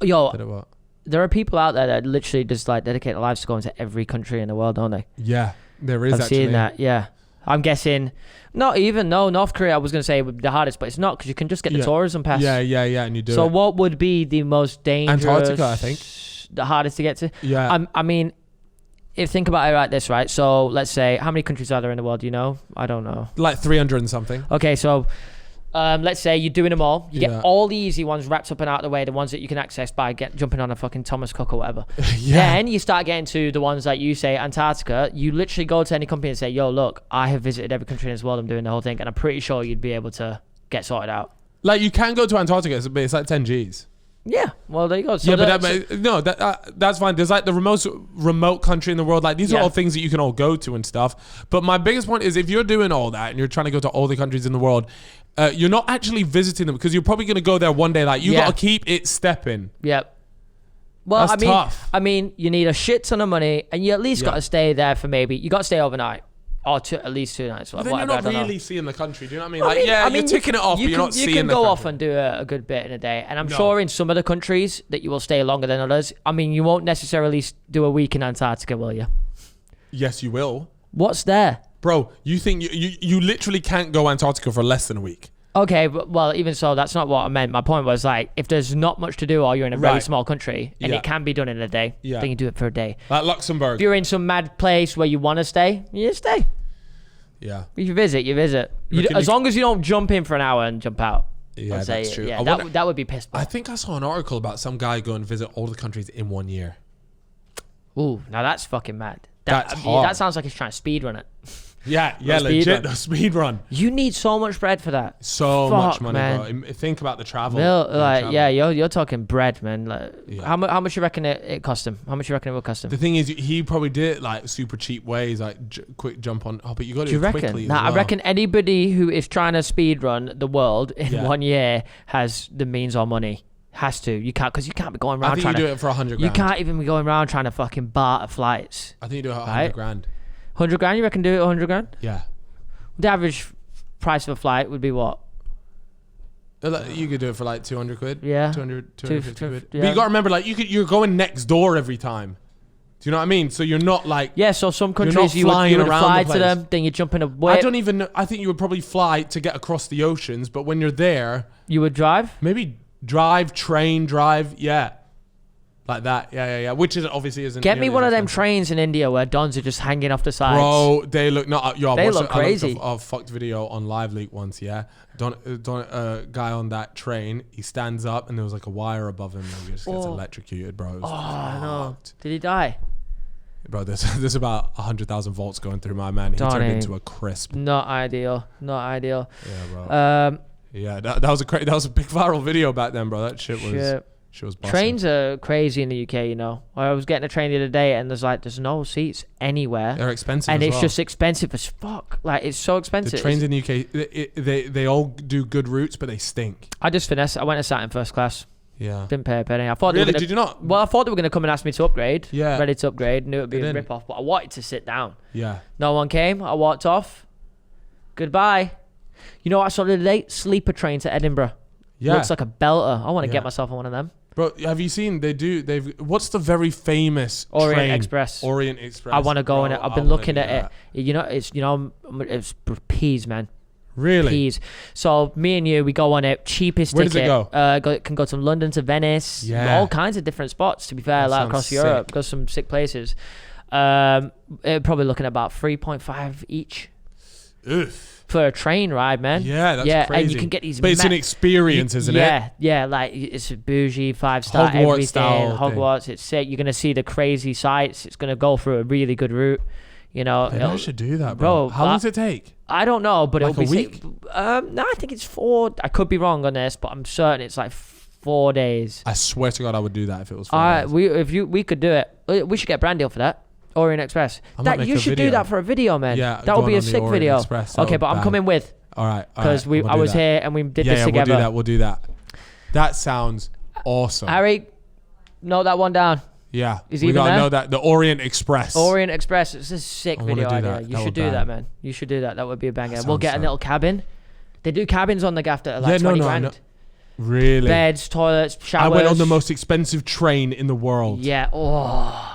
Yo, Did it what? there are people out there that literally just, like, dedicate their lives to going to every country in the world, don't they? Yeah, there is I've actually. seen that, yeah. I'm guessing, North Korea, I was going to say would be the hardest, but it's not because you can just get the Yeah. tourism pass. Yeah, and you do So it. what would be the most dangerous? Antarctica, I think. The hardest to get to? Yeah. I mean, think about it like this, right? So let's say, how many countries are there in the world? Do you know? I don't know. Like 300 and something. Okay, so let's say you're doing them all. You Yeah. get all the easy ones wrapped up and out of the way, the ones that you can access by jumping on a fucking Thomas Cook or whatever. Yeah. Then you start getting to the ones like you say, Antarctica. You literally go to any company and say, yo, look, I have visited every country in this world. I'm doing the whole thing. And I'm pretty sure you'd be able to get sorted out. Like, you can go to Antarctica, but it's like 10 Gs. Yeah, well, there you go. So Yeah, but that's fine. There's like the most remote country in the world. Like, these are Yeah. all things that you can all go to and stuff. But my biggest point is, if you're doing all that and you're trying to go to all the countries in the world, you're not actually visiting them because you're probably going to go there one day. Like, you Yeah. got to keep it stepping. Yep. Well, That's tough. I mean, you need a shit ton of money, and you at least Yeah. got to stay there for you got to stay overnight. Oh, at least 2 nights. But then you're not really seeing the country. Do you know what I mean? Well, Like, you're ticking it off, but you're not seeing the country. You can go off and do a good bit in a day. And I'm sure in some of the countries that you will stay longer than others. I mean, you won't necessarily do a week in Antarctica, will you? Yes, you will. What's there? Bro, you think you literally can't go Antarctica for less than a week. Okay, but, well, even so, that's not what I meant. My point was, like, if there's not much to do or you're in a very small country and it can be done in a day, then you do it for a day. Like Luxembourg. If you're in some mad place where you want to stay, you stay. Yeah. If you visit, you visit. As long as you don't jump in for an hour and jump out. Yeah, that's true. Yeah, that would be pissed off. I think I saw an article about some guy going to visit all the countries in 1 year. Ooh, now that's fucking mad. That's hard. That sounds like he's trying to speedrun it. Yeah, legit. The speed run. You need so much bread for that. So much money, man. Bro. Think about the travel. You're talking bread, man. Like, how much you reckon it cost him? How much you reckon it will cost him? The thing is, he probably did it like super cheap ways, like quick jump on. Oh, but you got to do it quickly. I reckon anybody who is trying to speed run the world in 1 year has the means or money. Has to. You can't, because you can't be going around trying to. I think you do it for 100 grand. You can't even be going around trying to fucking barter flights. I think you do it 100 grand. 100 grand? You reckon do it 100 grand? Yeah. The average price of a flight would be what? You could do it for like 200 quid. Yeah. 250 quid. Yeah. But you got to remember, like, you're going next door every time. Do you know what I mean? So you're not like... Yeah, so some countries you would fly to them, then you jump in a whip. I don't even know. I think you would probably fly to get across the oceans, but when you're there... You would drive? Maybe drive, yeah. Like that, yeah. Which is obviously isn't. Get me one of them trains in India where dons are just hanging off the sides. Bro, they look not. Yo, they look crazy. I looked a fucked video on Live Leak once. Yeah, guy on that train. He stands up and there was like a wire above him, and he just gets electrocuted, bro. I know. Did he die? Bro, there's about 100,000 volts going through my man. He turned into a crisp. Not ideal. Yeah, bro. Yeah, that was a big viral video back then, bro. That shit was. She was busting. Trains are crazy in the UK, you know. I was getting a train the other day and there's no seats anywhere. They're expensive and as it's well. Just expensive as fuck. Like, it's so expensive. The trains in the UK, they all do good routes, but they stink. I just finessed. I went and sat in first class. Yeah. Didn't pay a penny. I thought really? Did you not? Well, I thought they were going to come and ask me to upgrade. Yeah. Ready to upgrade. Knew it would be a rip-off, but I wanted to sit down. Yeah. No one came. I walked off. Goodbye. You know what I saw the other day? Sleeper train to Edinburgh. Yeah. Looks like a belter. I want to get myself on one of them. Bro, have you seen? What's the very famous Orient Express? Orient Express. I want to go in it. I've been looking at it. It's peas, man. Really? Peas. So me and you, we go on it. Cheapest ticket. Where does it go? It can go to London to Venice. Yeah. All kinds of different spots. To be fair, like across Europe, go some sick places. Probably looking at about 3.5 each. Oof. For a train ride, man. Yeah, that's crazy. And you can get these. But it's an experience, isn't it? Yeah, like it's a bougie 5-star everything. Hogwarts, it's sick. You're gonna see the crazy sights. It's gonna go through a really good route. You know, maybe I should do that, bro. How long does it take? I don't know, but like it'll be a week. No, I think it's 4. I could be wrong on this, but I'm certain it's like 4 days. I swear to God, I would do that if it was 4 days. We could do it. We should get a brand deal for that. Orient Express. You should do that for a video, man. Yeah, that would be a sick video. Express, okay, but I'm coming with. All right. Because I was here and we did this together. We'll do that. That sounds awesome. Harry, note that one down. Yeah. We gotta know that. The Orient Express. Orient Express. It's a sick video idea. You should do that, man. You should do that. That would be a banger. We'll get a little cabin. They do cabins on the gaff at like 20 grand. Really? Beds, toilets, showers. I went on the most expensive train in the world. Yeah. Oh.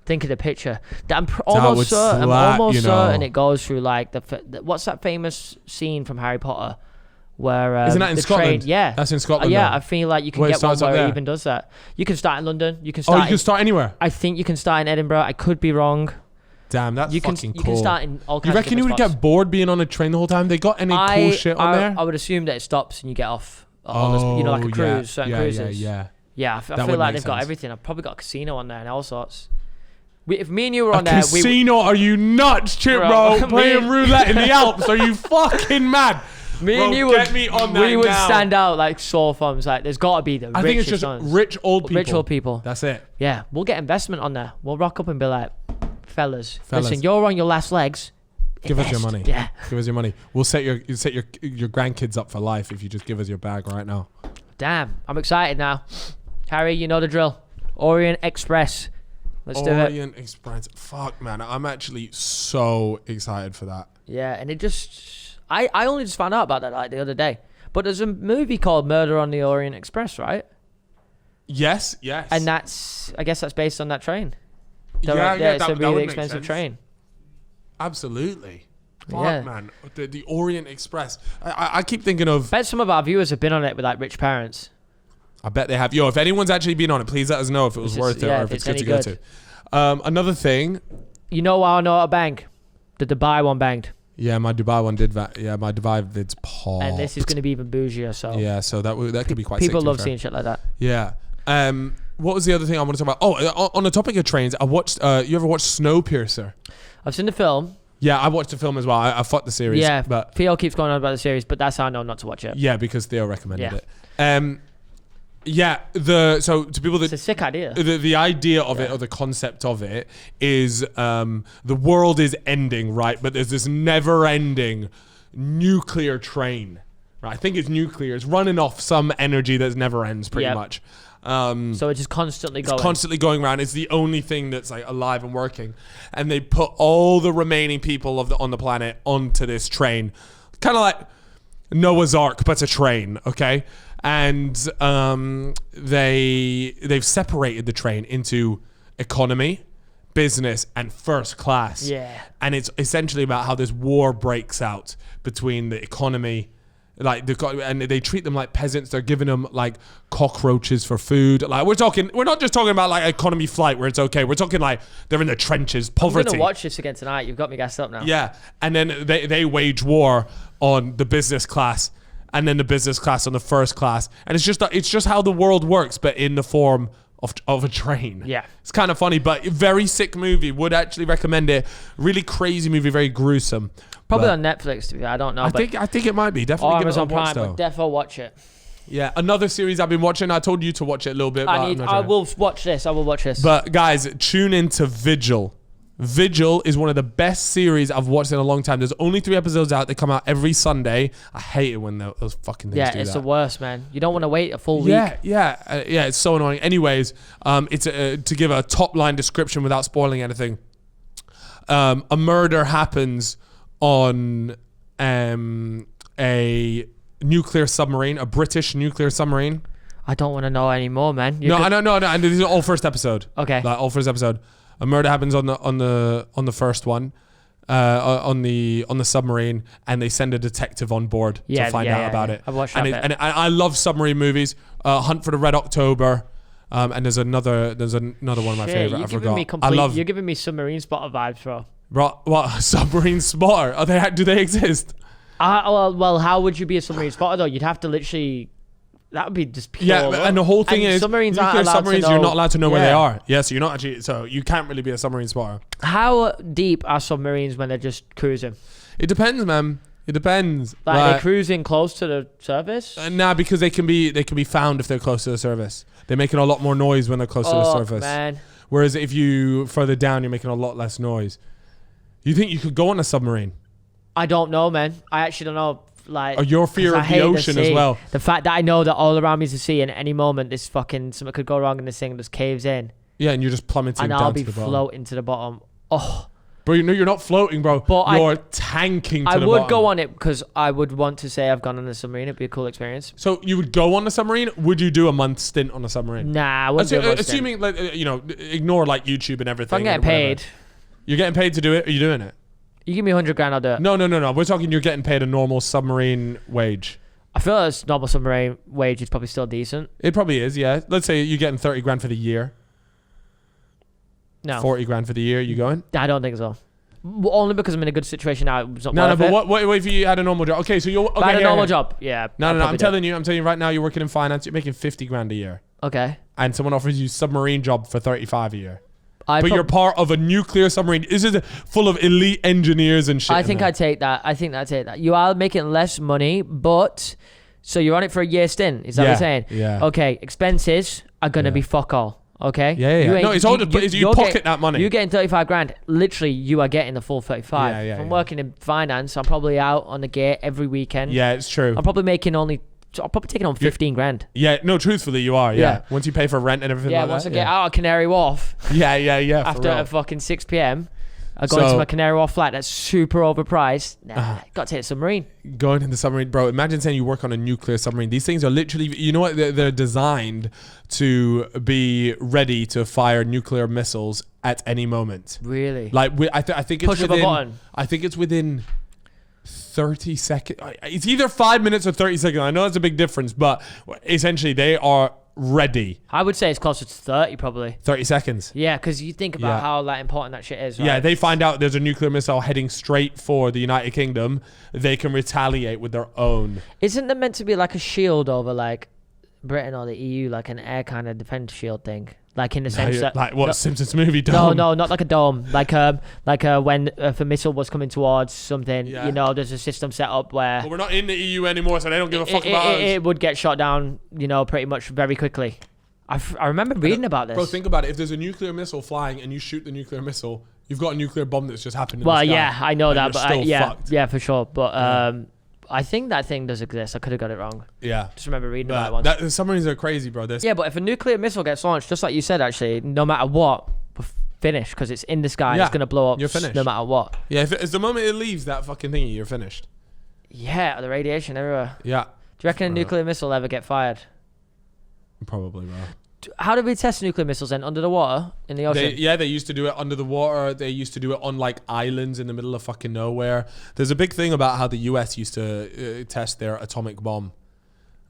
Think of the picture. I'm almost certain it goes through like what's that famous scene from Harry Potter where isn't that in Scotland? Yeah, that's in Scotland. Yeah, I feel like you can get one where it even does that. You can start in London. You can start. You can start anywhere. I think you can start in Edinburgh. I could be wrong. Damn, that's fucking cool. You can start in all kinds. You reckon you would get bored being on a train the whole time? They got any cool shit on there? I would assume that it stops and you get off. Like a cruise, certain cruises. Yeah. I feel like they've got everything. I've probably got a casino on there and all sorts. If me and you were on there, casino? Are you nuts, Chip, bro? Playing roulette in the Alps? Are you fucking mad? Me and you would stand out like sore thumbs. Like, there's got to be the. I think it's just rich old people. Rich old people. That's it. Yeah, we'll get investment on there. We'll rock up and be like, fellas. Listen, you're on your last legs. Give us your money. Yeah, give us your money. We'll set your grandkids up for life if you just give us your bag right now. Damn, I'm excited now. Harry, you know the drill. Orient Express. Let's do it. Orient Express. Fuck, man. I'm actually so excited for that. Yeah, and it just... I only just found out about that like the other day. But there's a movie called Murder on the Orient Express, right? Yes. And that's... I guess that's based on that train. Yeah, it's a that really would make expensive sense. train. Absolutely. Fuck, Yeah. man. The Orient Express. I keep thinking of... Bet some of our viewers have been on it with like rich parents. I bet they have. Yo, if anyone's actually been on it, please let us know if it was worth it or if it's good to go to. Another thing. You know why I know a bang? The Dubai one banged. Yeah, my Dubai one did that. Yeah, my Dubai vid's popped. And this is going to be even bougier, so... Yeah, so that could be quite People sick, to love be fair. seeing shit like that. Yeah. What was the other thing I want to talk about? Oh, on the topic of trains, I watched... you ever watched Snowpiercer? I've seen the film. Yeah, I watched the film as well. I fucked the series. Yeah, but Theo keeps going on about the series, but that's how I know not to watch it. yeah, because Theo recommended Yeah. it. Yeah, so to people It's that a sick idea. the idea of it or the concept of it is the world is ending, right? But there's this never-ending nuclear train. Right? I think it's nuclear. It's running off some energy that never ends, pretty Yep. much. So it's just constantly going. It's constantly going around. It's the only thing that's like alive and working. And they put all the remaining people on the planet onto this train, kind of like Noah's Ark, but a train. Okay, and they've separated the train into economy, business, and first class. Yeah. And it's essentially about how this war breaks out between the economy. And they treat them like peasants. They're giving them like cockroaches for food. Like we're not just talking about like economy flight where it's okay. We're talking like they're in the trenches, poverty. I'm gonna watch this again tonight. You've got me gassed up now. Yeah, and then they wage war on the business class, and then the business class on the first class, and it's just how the world works, but in the form of a train. Yeah. It's kind of funny, but very sick movie. Would actually recommend it. Really crazy movie, very gruesome. Probably But on Netflix. To be fair. I don't know. I think it might be definitely. Or give it a Amazon watch, Prime. though. But defo watch it. Yeah, another series I've been watching. I told you to watch it a little bit. But I will watch this. I will watch this. But guys, tune into Vigil. Vigil is one of the best series I've watched in a long time. There's only 3 episodes out. They come out every Sunday. I hate it when those fucking things yeah, do it's that. the worst, man. You don't want to wait a full week. Yeah. It's so annoying. Anyways, it's to give a top line description without spoiling anything. A murder happens on a nuclear submarine, a British nuclear submarine. I don't want to know anymore, man. No, and this is all first episode. Okay. Like all first episode. A murder happens on the first one, on the submarine, and they send a detective on board to find out about it. I've watched and that. and I love submarine movies. Hunt for the Red October, and there's another one of my favorite. I forgot. You're giving me submarine spotter vibes, bro. What submarine spotter? Do they exist? Well, how would you be a submarine spotter though? You'd have to literally. That would be just pure. Yeah, and the whole thing is submarines aren't nuclear allowed to submarines. know. You're not allowed to know where they are. Yeah, so you're not actually. So you can't really be a submarine spotter. How deep are submarines when they're just cruising? It depends, man. It depends. Like are they cruising close to the surface? Nah, because they can be found if they're close to the surface. They're making a lot more noise when they're close to the surface. Man. Whereas if you further down, you're making a lot less noise. You think you could go on a submarine? I don't know, man. I actually don't know. Like, Or your fear 'cause I of the hate ocean as sea. well. The fact that I know that all around me is the sea, and at any moment this fucking something could go wrong and this thing just caves in, Yeah, and you're just plummeting and down I'll to be the bottom. floating to the bottom. Oh, Bro, you're not floating, bro. But you're tanking to I the would bottom. go on it because I would want to say I've gone on a submarine. It'd be a cool experience. So you would go on a submarine? Would you do a month stint on a submarine? Nah, I wouldn't do it. Assuming, like, ignore like YouTube and everything. If I'm getting and whatever. paid, You're getting paid to do it? Are you doing it? you give me 100 grand, I'll do it. No. We're talking you're getting paid a normal submarine wage. I feel like normal submarine wage is probably still decent. It probably is, yeah. Let's say you're getting 30 grand for the year. No, 40 grand for the year. You going? I don't think so. Only because I'm in a good situation now. It's not No, worth but it. what if you had a normal job? Okay, so you're... If I had a normal job, yeah. No, I'd I'm probably do telling you right now, you're working in finance, you're making 50 grand a year. it. Okay. And someone offers you submarine job for 35 a year. But But you're part of a nuclear submarine. This is full of elite engineers and shit. I think I'd take that. You are making less money, but... So you're on it for a year stint. Is that what you're saying? Yeah. Okay, expenses are going to be fuck all. Okay? Yeah. No, it's all you pocket that money. You're getting 35 grand. Literally, you are getting the full 35. Yeah, If I'm working in finance, I'm probably out on the gate every weekend. Yeah, it's true. I'm probably making only So I'll probably take it on 15 grand. Yeah, no, truthfully, you are. Yeah. Yeah. Once you pay for rent and everything Yeah, like once that. I get out of Canary Wharf Yeah. after a fucking 6 p.m., I go into my Canary Wharf flight that's super overpriced. Nah, got to take a submarine. Going in the submarine, bro. Imagine saying you work on a nuclear submarine. These things are literally, you know what? They're designed to be ready to fire nuclear missiles at any moment. Really? Like, I think it's Push of a button. I think it's within 30 seconds. It's either 5 minutes or 30 seconds. I know it's a big difference, but essentially they are ready. I would say it's closer to 30 probably. 30 seconds. Yeah, because you think about how like important that shit is, right? Yeah, they find out there's a nuclear missile heading straight for the United Kingdom. They can retaliate with their own. Isn't there meant to be like a shield over like Britain or the EU, like an air kind of defense shield thing? Like in the sense that... Like what, Simpsons movie dome? No, not like a dome. Like when if a missile was coming towards something, you know, there's a system set up where... Well, we're not in the EU anymore, so they don't give a fuck about us. It would get shot down, you know, pretty much very quickly. I remember reading about this. Bro, think about it. If there's a nuclear missile flying and you shoot the nuclear missile, you've got a nuclear bomb that's just happened in the sky. Well, yeah, I know that, but fucked. yeah, for sure. But I think that thing does exist. I could have got it wrong. Yeah. Just remember reading about it once. The submarines are crazy, bro. Yeah, but if a nuclear missile gets launched, just like you said, actually, no matter what, we're finished because it's in the sky. Yeah, it's going to blow up you're finished. no matter what. Yeah, if it's the moment it leaves that fucking thingy, you're finished. Yeah, the radiation everywhere. Yeah. Do you reckon a nuclear missile ever get fired? Probably, bro. How did we test nuclear missiles then? Under the water? In the ocean? They used to do it under the water. They used to do it on like islands in the middle of fucking nowhere. There's a big thing about how the US used to test their atomic bomb.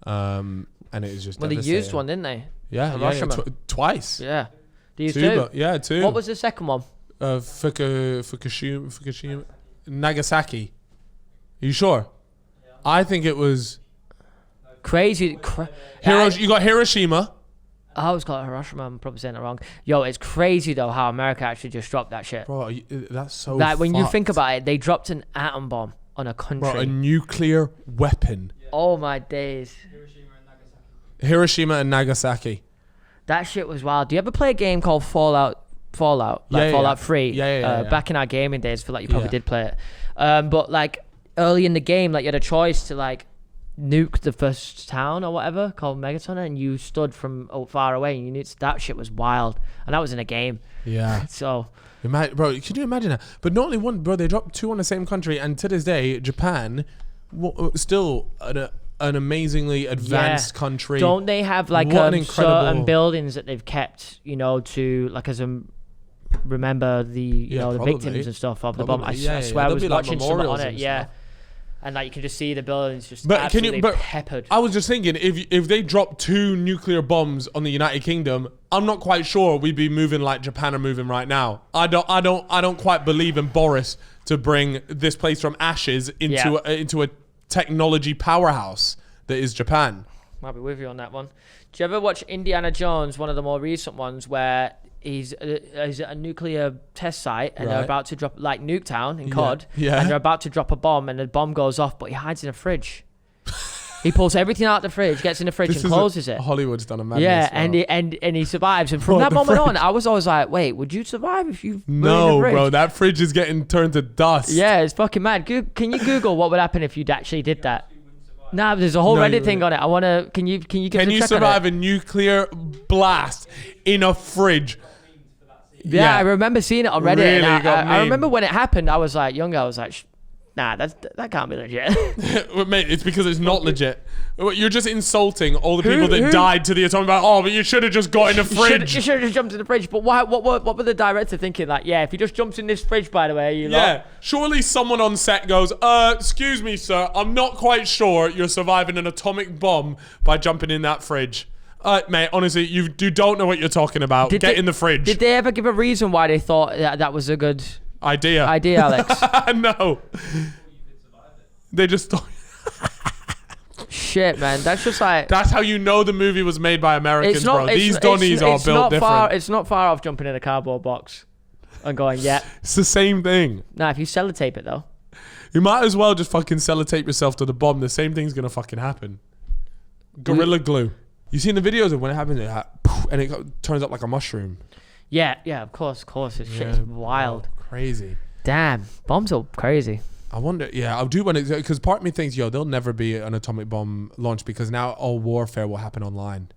And it was just Well, they used one, didn't they? Yeah, Hiroshima. twice. Yeah. They used Two. two? Two. What was the second one? Fukushima, Nagasaki. Are you sure? Yeah. I think it was Crazy. You got Hiroshima. I always call it Hiroshima. I'm probably saying it wrong. Yo, it's crazy though how America actually just dropped that shit. Bro, that's so Like when you fucked. think about it, they dropped an atom bomb on a country. Bro, a nuclear weapon. Yeah. Oh my days. Hiroshima and Nagasaki. That shit was wild. Do you ever play a game called Fallout? Like Fallout 3? Yeah. Back in our gaming days, I feel like you probably Yeah. did play it. But like early in the game, like you had a choice to like nuke the first town or whatever called Megaton, and you stood from far away and you nuked. That shit was wild, and that was in a game. Yeah. So Bro, can you imagine that? But not only one, bro, they dropped two on the same country, and to this day, Japan, still an amazingly advanced country. don't they have like What an incredible- certain buildings that they've kept, you know, to like as a remember the you know the probably. victims and stuff of the bomb. I Yeah, swear I there'll was be, like, watching something on memorials it. and Yeah. stuff. And like you can just see the buildings just But can you- absolutely but peppered. I was just thinking, if they dropped two nuclear bombs on the United Kingdom, I'm not quite sure we'd be moving like Japan are moving right now. I don't quite believe in Boris to bring this place from ashes into a technology powerhouse that is Japan. Might be with you on that one. Do you ever watch Indiana Jones, one of the more recent ones, where he's at a nuclear test site and they're Right. about to drop, like Nuketown in COD, Yeah. and they're about to drop a bomb and the bomb goes off, but he hides in a fridge. He pulls everything out the fridge, gets in the fridge and closes it. Hollywood's done a madness. Yeah, bro. and he survives. And from Bro, that the moment on, fridge. I was always like, wait, would you survive if you were in No, the fridge? bro, that fridge is getting turned to dust. Yeah, it's fucking mad. Can you Google what would happen if you actually did that? Nah, there's a whole No, Reddit you thing on it. I wanna. Can you give Can us a you check survive on it? a nuclear blast in a fridge? Yeah, I remember seeing it on Reddit. Really and got I memed. remember when it happened. I was like younger. I was like, nah, that can't be legit. Well, mate, it's because it's not legit. You're just insulting all the people that who- died to the atomic bomb. Oh, but you should have just got in the fridge. You should have just jumped in the fridge. But why? What were the director thinking? Like, yeah, if he just jumps in this fridge, by the way, you lot. Yeah, surely someone on set goes, excuse me, sir, I'm not quite sure you're surviving an atomic bomb by jumping in that fridge. Mate, honestly, you don't know what you're talking about. Get in the fridge. Did they ever give a reason why they thought that was a good idea, Alex? No. They just thought... Shit, man, that's just like... That's how you know the movie was made by Americans, bro. These Donnies are built different. It's not far off jumping in a cardboard box and going, yeah. It's the same thing. Nah, if you sellotape it, though. You might as well just fucking sellotape yourself to the bomb. The same thing's gonna fucking happen. Gorilla glue. You seen the videos of when it happens, and it turns up like a mushroom. Yeah, of course. It's shit is wild. Crazy. Damn, bombs are crazy. I wonder. Yeah, I do want to, because part of me thinks, yo, there'll never be an atomic bomb launch because now all warfare will happen online.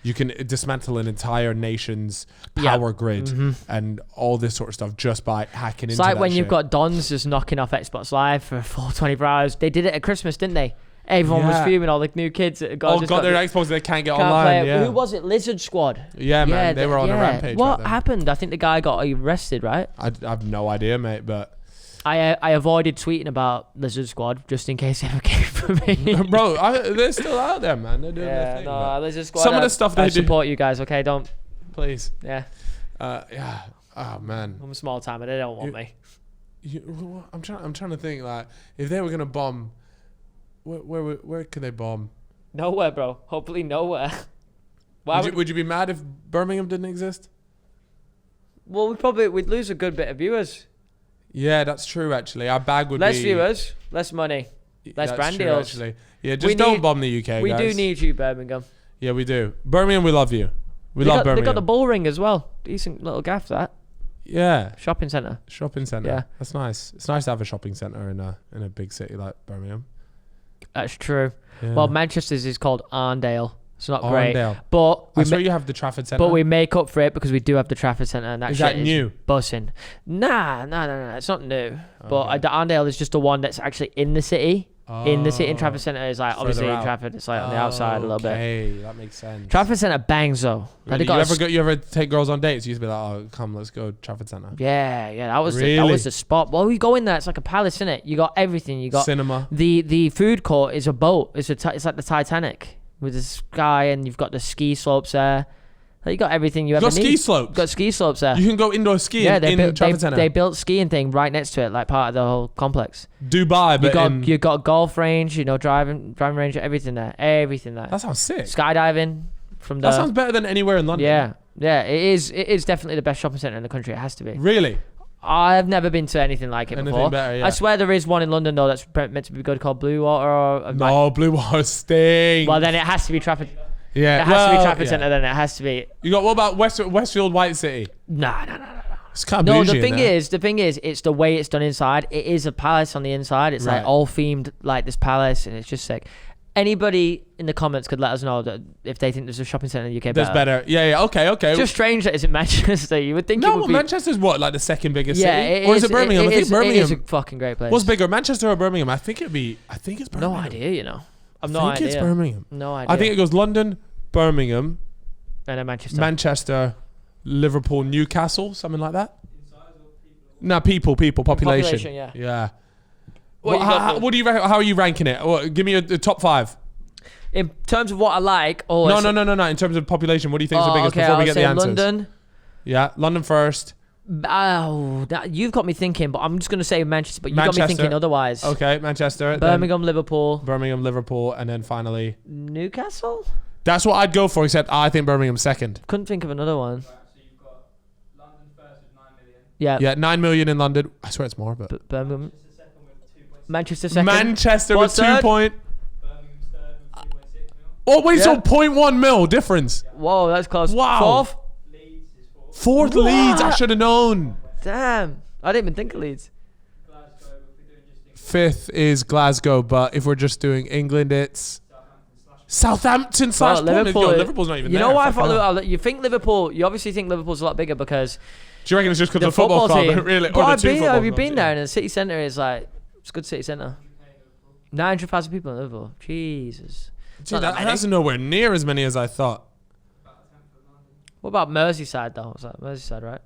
You can dismantle an entire nation's power grid and all this sort of stuff just by hacking into that. It's like when you've got Dons just knocking off Xbox Live for a full 24 hours. They did it at Christmas, didn't they? Everyone was fuming, all the new kids that got their Xbox, they can't get online. Yeah. Who was it? Lizard Squad. Yeah, man, they were on a rampage. What happened? I think the guy got arrested, right? I have no idea, mate, but I avoided tweeting about Lizard Squad just in case it ever came for me. Bro, they're still out there, man. They're doing their thing. No, Lizard Squad. Some of the stuff they I do. support you guys, okay? Don't. Please. Yeah. Yeah. Oh man. I'm a small timer. They don't want me. I'm trying to think, like, if they were gonna bomb, where could they bomb? Nowhere, bro. Hopefully nowhere. Would you be mad if Birmingham didn't exist? Well, we'd lose a good bit of viewers. Yeah, that's true. Actually, our bag would less be viewers, less money, less brand deals. Actually, yeah, just don't bomb the UK. We guys. do need you, Birmingham. Yeah, we do. Birmingham, we love you. We love Birmingham. They got the bull ring as well. Decent little gaff that. Yeah. Shopping centre. Shopping centre. Yeah, that's nice. It's nice to have a shopping centre in a big city like Birmingham. That's true. Yeah. Well, Manchester's is called Arndale. It's not Arndale. great, but that's where you have the Trafford Centre. But we make up for it because we do have the Trafford Centre, and is that new? Bussing. Nah. It's not new. Okay. But the Arndale is just the one that's actually in the city. In the city, and Trafford Centre is like obviously in Trafford. It's like on the outside a little bit. Okay, that makes sense. Trafford Centre bangs though. Really? You ever take girls on dates? You used to be like, oh, come, let's go Trafford Centre. Yeah, that was the spot. Well, we go in there. It's like a palace, isn't it? You got everything. You got cinema. The food court is a boat. It's like the Titanic with the sky, and you've got the ski slopes there. You got everything you ever need. Ski slopes. Got ski slopes there. You can go indoor skiing in Trafford Centre. They built skiing thing right next to it, like part of the whole complex. Dubai, but you got golf range, driving range, everything there. That sounds sick. Skydiving from the. That sounds better than anywhere in London. Yeah. It is definitely the best shopping centre in the country. It has to be. Really? I've never been to anything like it before. Better, yeah. I swear there is one in London though that's meant to be good called Blue Water. No, Blue Water stinks. Well, then it has to be Trafford. Yeah, it has to be Trafford Centre. Then it has to be. You got what about Westfield White City? No. It's kind of no. The thing is, it's the way it's done inside. It is a palace on the inside. It's like all themed like this palace, and it's just sick. Anybody in the comments could let us know that if they think there's a shopping centre in the UK there's better. Yeah. Okay. It's just strange that it's in Manchester. You would think it would be. Manchester's what, like the second biggest city? Or is it Birmingham? I think Birmingham. It is a fucking great place. What's bigger, Manchester or Birmingham? I think it's Birmingham. No idea, I think it's Birmingham. No idea. I think it goes London, Birmingham, and then Manchester, Liverpool, Newcastle, something like that. No, population. Yeah. What do you reckon? How are you ranking it? Give me a top 5. In terms of what I like, no. In terms of population, what do you think is the biggest before we get the answers? London. Yeah, London first. You've got me thinking, but I'm just going to say Manchester, but you've got me thinking otherwise. Okay, Manchester. Birmingham, Liverpool, and then finally Newcastle. That's what I'd go for, except I think Birmingham's second. Couldn't think of another one. Right, so you've got London first with 9 million. Yeah, 9 million in London. I swear it's more, but Birmingham. Manchester second with 2.6. Manchester second. Manchester with 2 point. Birmingham's third with 2.6 mil. Oh wait, so 0.1 mil difference. Whoa, that's close. Wow. Fourth. Leeds is fourth. Fourth Leeds. I should have known. Damn, I didn't even think of Leeds. Glasgow, if we're doing just England. Fifth is Glasgow, but if we're just doing England, it's Southampton / Liverpool. Liverpool's not even there. You know why I thought you think Liverpool? You obviously think Liverpool's a lot bigger because. Do you reckon it's just because the of the football club? team. Really? But have you been there? And the city centre is like it's a good city centre. 900,000 people in Liverpool. Jesus. Dude, that's nowhere near as many as I thought. What about Merseyside though? Was that Merseyside, right?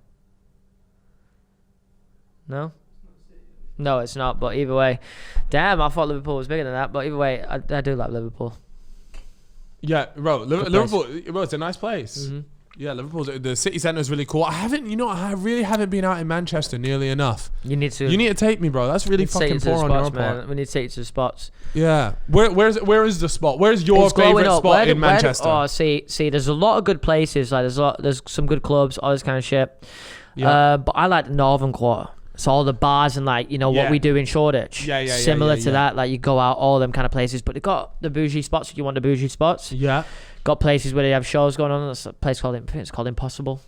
No? No, it's not. But either way, damn, I thought Liverpool was bigger than that. But either way, I do like Liverpool. Yeah, bro. Liverpool, bro, it's a nice place. Mm-hmm. Yeah, the city centre is really cool. I really haven't been out in Manchester nearly enough. You need to. You need to take me, bro. That's really fucking poor on your part. We need to take you to the spots. Yeah. Where is the spot? Where's your favourite spot in Manchester? See, there's a lot of good places. Like there's some good clubs, all this kind of shit. Yeah. But I like the northern quarter. So all the bars and what we do in Shoreditch. Similar to that, like you go out all them kind of places. But they got the bougie spots if you want the bougie spots. Yeah. Got places where they have shows going on. There's a place called Impossible.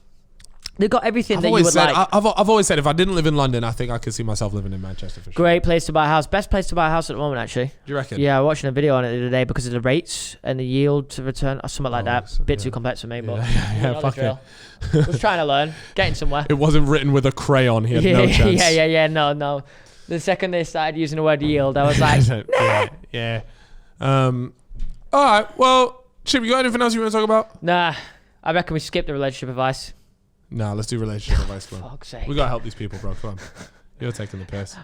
They've got everything I've that you always would said, like. I've always said if I didn't live in London, I think I could see myself living in Manchester for sure. Great place to buy a house. Best place to buy a house at the moment, actually. Do you reckon? Yeah, I was watching a video on it the other day because of the rates and the yield to return or something like that. So, Bit too complex for me, but yeah, fuck it. Was trying to learn, getting somewhere. It wasn't written with a crayon. He had no chance. Yeah. No. The second they started using the word yield, I was like, yeah. All right. Well, Chip, you got anything else you want to talk about? nah. I reckon we skip the relationship advice. Nah, let's do relationship advice. Come on. Fuck's sake. We gotta help these people, bro. Come on. You're taking the piss.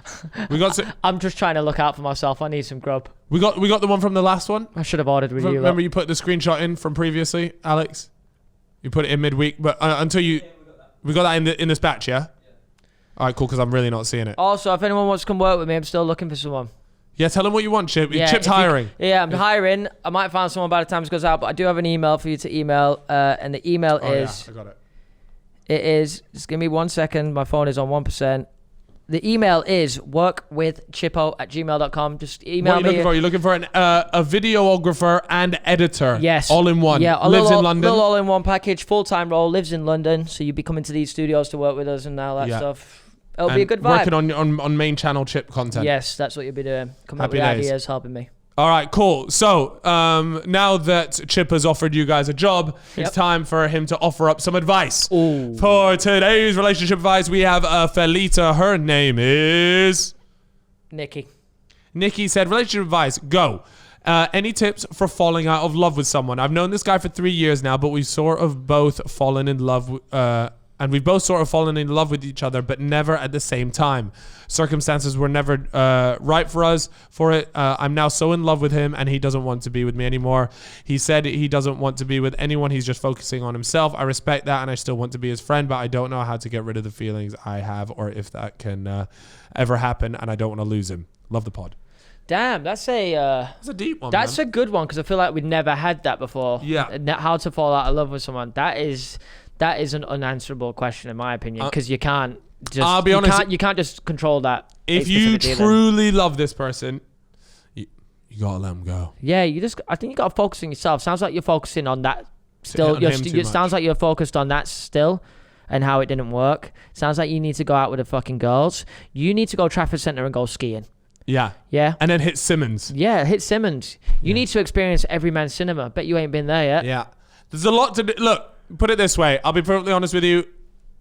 I'm just trying to look out for myself. I need some grub. We got the one from the last one. I should have ordered with you. Remember you put the screenshot in from previously, Alex? You put it in midweek, but until you, we got that in this batch, yeah? All right, cool. Because I'm really not seeing it. Also, if anyone wants to come work with me, I'm still looking for someone. Yeah, tell them what you want, Chip. Yeah, Chip's hiring. I'm hiring. I might find someone by the time this goes out, but I do have an email for you to email, and the email is. Yeah, I got it. It is. Just give me 1 second. My phone is on 1%. The email is workwithchippo@gmail.com. Just email what are you me. looking for? You're looking for a videographer and editor. Yes. All in one. Yeah. Lives in London. Little all-in-one package. Full-time role. Lives in London. So you'd be coming to these studios to work with us and all that stuff. It'll be a good vibe. Working on main channel Chip content. Yes, that's what you'll be doing. Coming up Happy with days. ideas, helping me. All right, cool. So now that Chip has offered you guys a job, it's time for him to offer up some advice. Ooh. For today's relationship advice, we have Felita. Her name is... Nikki. Nikki said, relationship advice, go. Any tips for falling out of love with someone? I've known this guy for 3 years now, but we've sort of both fallen in love with each other, but never at the same time. Circumstances were never right for us for it. I'm now so in love with him, and he doesn't want to be with me anymore. He said he doesn't want to be with anyone. He's just focusing on himself. I respect that, and I still want to be his friend, but I don't know how to get rid of the feelings I have or if that can ever happen, and I don't want to lose him. Love the pod. Damn, that's That's a deep one, That's man. a good one because I feel like we've never had that before. Yeah. How to fall out of love with someone. That is an unanswerable question in my opinion because you can't just. I'll be honest. You can't just control that. If you truly love this person, you gotta let them go. Yeah, I think you gotta focus on yourself. Sounds like you're focusing on that still. It Sounds like you're focused on that still, and how it didn't work. Sounds like you need to go out with the fucking girls. You need to go Trafford Centre and go skiing. Yeah. Yeah. And then hit Simmons. Yeah, hit Simmons. You need to experience every man's cinema. Bet you ain't been there yet. Yeah. There's a lot to do. Look, put it this way. I'll be perfectly honest with you.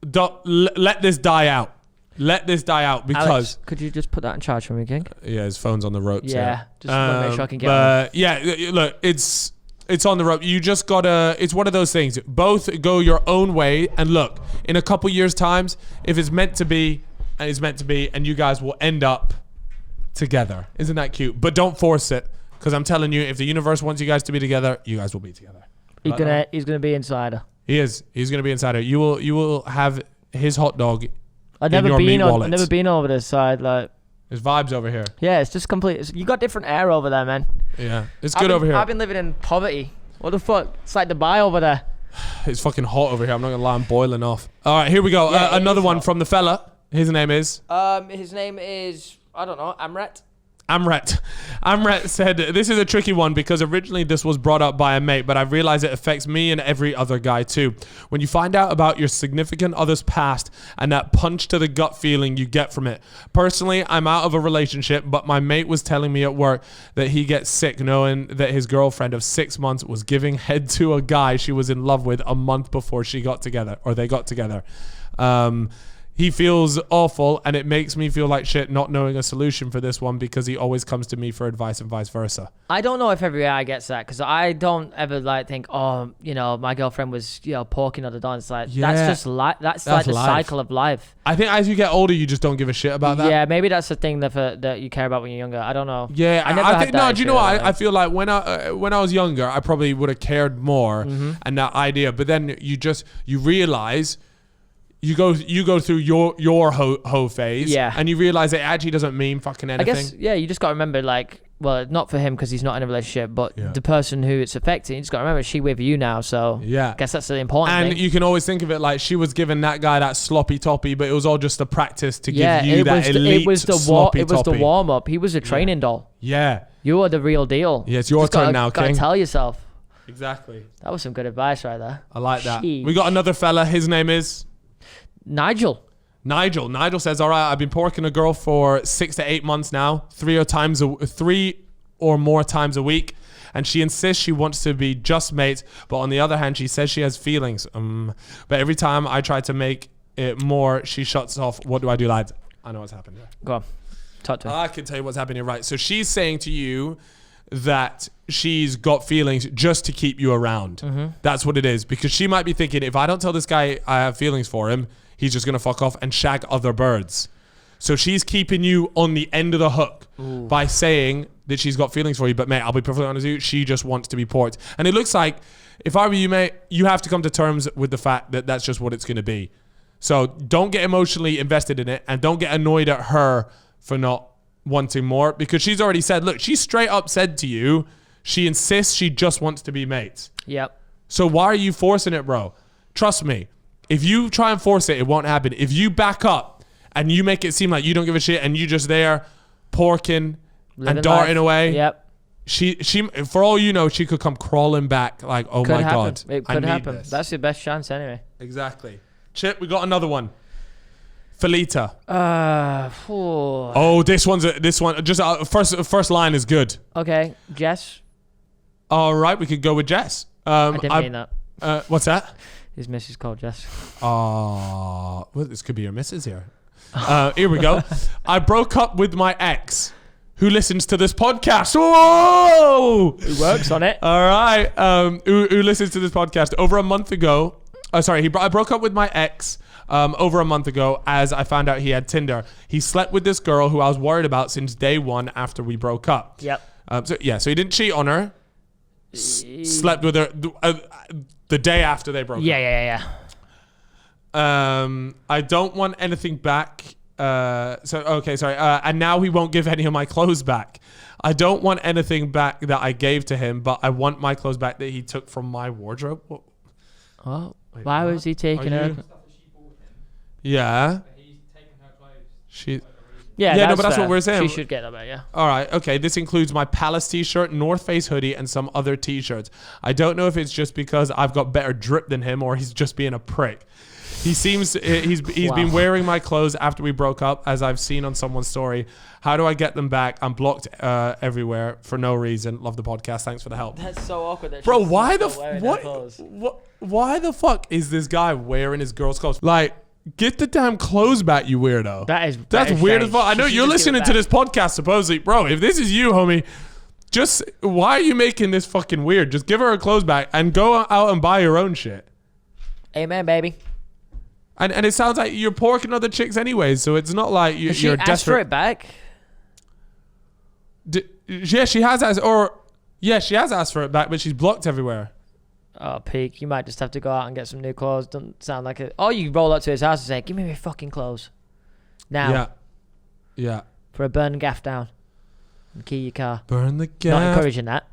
Let this die out. Let this die out because... Alex, could you just put that in charge for me, King? Yeah, his phone's on the ropes. Yeah. Just want to make sure I can get on. Yeah, look, it's on the rope. You just gotta... It's one of those things. Both go your own way. And look, in a couple years' times, if it's meant to be, and it's meant to be, and you guys will end up together. Isn't that cute? But don't force it. Because I'm telling you, if the universe wants you guys to be together, you guys will be together. He's gonna be insider. He is. He's gonna be insider. You will have his hot dog. I've never been over this side. Like, there's vibes over here. Yeah, it's just complete. You got different air over there, man. Yeah, it's good over here. I've been living in poverty. What the fuck? It's like Dubai over there. It's fucking hot over here. I'm not gonna lie. I'm boiling off. All right, here we go. Yeah, another one from the fella. His name is. His name is I don't know. Amret. Amret said, this is a tricky one because originally this was brought up by a mate, but I've realized it affects me and every other guy too. When you find out about your significant other's past and that punch to the gut feeling you get from it. Personally, I'm out of a relationship, but my mate was telling me at work that he gets sick knowing that his girlfriend of 6 months was giving head to a guy she was in love with a month before they got together. He feels awful, and it makes me feel like shit not knowing a solution for this one because he always comes to me for advice and vice versa. I don't know if every guy gets that because I don't ever think, oh, my girlfriend was, porking on the dawn. It's like, that's like the cycle of life. I think as you get older, you just don't give a shit about that. Yeah, maybe that's the thing that you care about when you're younger. I don't know. Yeah, I never had that. No, do you know what? I feel like when I was younger, I probably would have cared more and that idea. But then you realize. You go through your hoe phase, and you realize it actually doesn't mean fucking anything. I guess, you just got to remember, not for him because he's not in a relationship, but the person who it's affecting, you just got to remember she with you now, so I guess that's the important thing. And you can always think of it like she was giving that guy that sloppy toppy, but it was all just a practice to give you that elite sloppy toppy. It was the warm-up. He was a training doll. Yeah. You are the real deal. Yeah, it's your turn now, King. Got to tell yourself. Exactly. That was some good advice right there. I like that. We got another fella. His name is... Nigel. Nigel says, all right, I've been porking a girl for 6 to 8 months now, 3 or more times a week. And she insists she wants to be just mates. But on the other hand, she says she has feelings. But every time I try to make it more, she shuts off. What do I do, lads? I know what's happened here. Go on. Talk to her. I can tell you what's happening, right? So she's saying to you that she's got feelings just to keep you around. That's what it is. Because she might be thinking, if I don't tell this guy I have feelings for him, he's just going to fuck off and shag other birds. So she's keeping you on the end of the hook by saying that she's got feelings for you. But, mate, I'll be perfectly honest with you, she just wants to be porked. And it looks like, if I were you, mate, you have to come to terms with the fact that that's just what it's going to be. So don't get emotionally invested in it, and don't get annoyed at her for not wanting more, because she's already said, look, she straight up said to you, she insists she just wants to be mates. Yep. So why are you forcing it, bro? Trust me. If you try and force it, it won't happen. If you back up and you make it seem like you don't give a shit and you just there porking and darting away. Yep. She, for all you know, she could come crawling back like, oh Could my happen. God. It could happen. That's your best chance anyway. Exactly. Chip, we got another one. Felita. Oh. Oh, this one. Just first line is good. Okay, Jess. All right, we could go with Jess. I didn't mean that. What's that? His missus called Jess. Oh, well, this could be your missus here. Here we go. I broke up with my ex, who listens to this podcast. Whoa! Who works on it. All right. Who listens to this podcast over a month ago. I broke up with my ex over a month ago as I found out he had Tinder. He slept with this girl who I was worried about since day one after we broke up. Yep. So he didn't cheat on her. Slept with her the day after they broke up. Yeah. I don't want anything back. And now he won't give any of my clothes back. I don't want anything back that I gave to him, but I want my clothes back that he took from my wardrobe. Oh, why was he taking her? Yeah. He's taken her clothes. But that's what we're saying. She should get them back, yeah. All right, okay. This includes my Palace t-shirt, North Face hoodie, and some other t-shirts. I don't know if it's just because I've got better drip than him or he's just being a prick. He seems he's been wearing my clothes after we broke up, as I've seen on someone's story. How do I get them back? I'm blocked everywhere for no reason. Love the podcast. Thanks for the help. That's so awkward. That Bro, why the why the fuck is this guy wearing his girl's clothes? Like, get the damn clothes back, you weirdo. That's weird as fuck. I know you're listening to this podcast supposedly, bro. If this is you, homie, just why are you making this fucking weird? Just give her her clothes back and go out and buy your own shit. Amen, baby. And it sounds like you're porking other chicks anyways, so it's not like you're she desperate. asked for it back? She has asked for it back, but she's blocked everywhere. Oh, Peak, you might just have to go out and get some new clothes. Doesn't sound like it. Or you roll up to his house and say, give me my fucking clothes. Now. Yeah. For a burn gaff down. And key your car. Burn the gaff. Not encouraging that.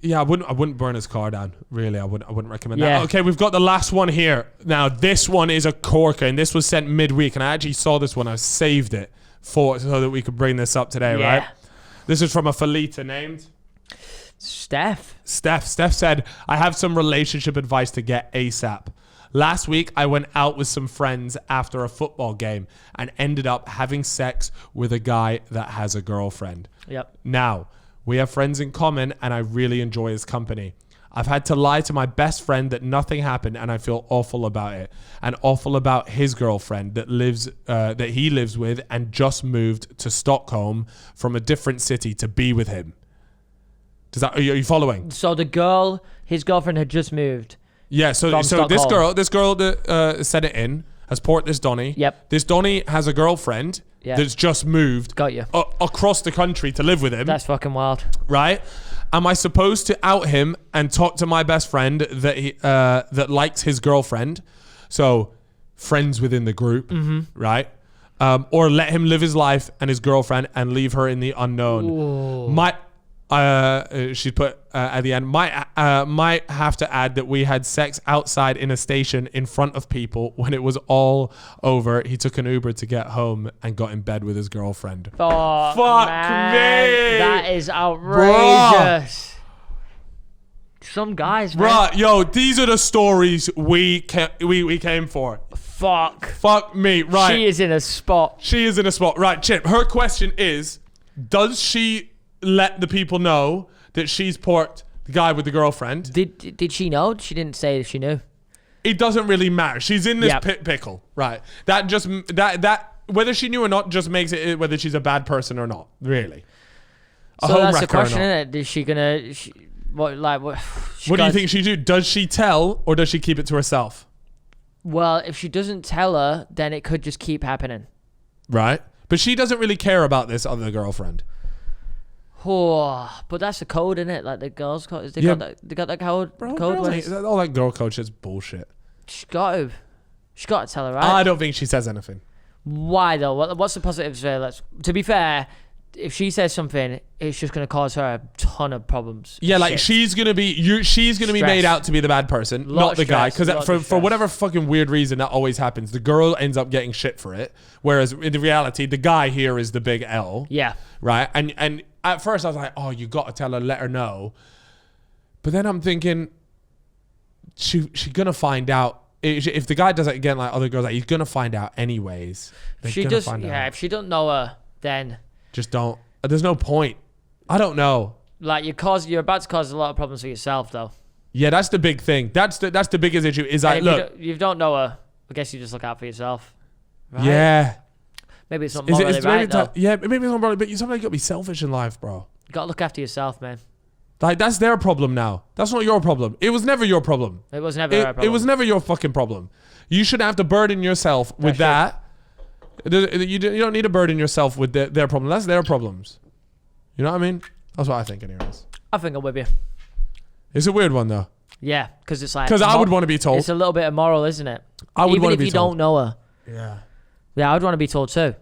Yeah, I wouldn't burn his car down. Really, I wouldn't recommend that. Okay, we've got the last one here. Now, this one is a corker, and this was sent midweek, and I actually saw this one. I saved it so that we could bring this up today, right? This is from a Felita named Steph. Steph said, I have some relationship advice to get ASAP. Last week, I went out with some friends after a football game and ended up having sex with a guy that has a girlfriend. Yep. Now, we have friends in common and I really enjoy his company. I've had to lie to my best friend that nothing happened and I feel awful about it. And awful about his girlfriend that he lives with and just moved to Stockholm from a different city to be with him. Are you following? So his girlfriend had just moved. Yeah, so this girl that sent it in has porked this Donnie. Yep. This Donnie has a girlfriend that's just moved across the country to live with him. That's fucking wild. Right? Am I supposed to out him and talk to my best friend that likes his girlfriend? So friends within the group, right? Or let him live his life and his girlfriend and leave her in the unknown. She put at the end, might have to add that we had sex outside in a station in front of people. When it was all over, he took an Uber to get home and got in bed with his girlfriend. Fuck me. That is outrageous. Some guys, man. Right, yo, these are the stories we came for. Fuck me, right. She is in a spot. She is in a spot. Right, Chip, her question is, does she let the people know that she's porked the guy with the girlfriend? Did she know? She didn't say if she knew. It doesn't really matter. She's in this Yep. pickle, right? That whether she knew or not just makes it whether she's a bad person or not, really. So that's the question, isn't it? Is she gonna... What do you think she do? Does she tell or does she keep it to herself? Well, if she doesn't tell her, then it could just keep happening. Right. But she doesn't really care about this other girlfriend. Oh, but that's the code, isn't it? Like the girls' code. They got that code. Bro, code all that girl code shit's bullshit. She's got to tell her, right? I don't think she says anything. Why though? What's the positives there? To be fair, if she says something, it's just going to cause her a ton of problems. Yeah, like she's gonna be made out to be the bad person, not the guy. Because for whatever fucking weird reason that always happens, the girl ends up getting shit for it, whereas in reality, the guy here is the big L. Yeah. Right. And at first I was like, oh, you got to tell her, let her know. But then I'm thinking, she gonna find out. If the guy does it again, like other girls, like he's gonna find out anyways. If she don't know her, then. Just don't. There's no point. I don't know. Like you're about to cause a lot of problems for yourself, though. Yeah, that's the big thing. That's the biggest issue. Is like, look, you don't know her. I guess you just look out for yourself. Right? Yeah. Maybe it's not morally right, though. Yeah, maybe it's not morally, but sometimes you gotta be selfish in life, bro. You gotta look after yourself, man. Like that's their problem now. That's not your problem. It was never your problem. It was never our problem. It was never your fucking problem. You shouldn't have to burden yourself with that. You don't need to burden yourself with their problem. That's their problems. You know what I mean? That's what I think anyways. I think I'm with you. It's a weird one though. Yeah, because it's like... Because I would want to be told. It's a little bit immoral, isn't it? I would want to be told. Even if you don't know her. Yeah. Yeah, I would want to be told too.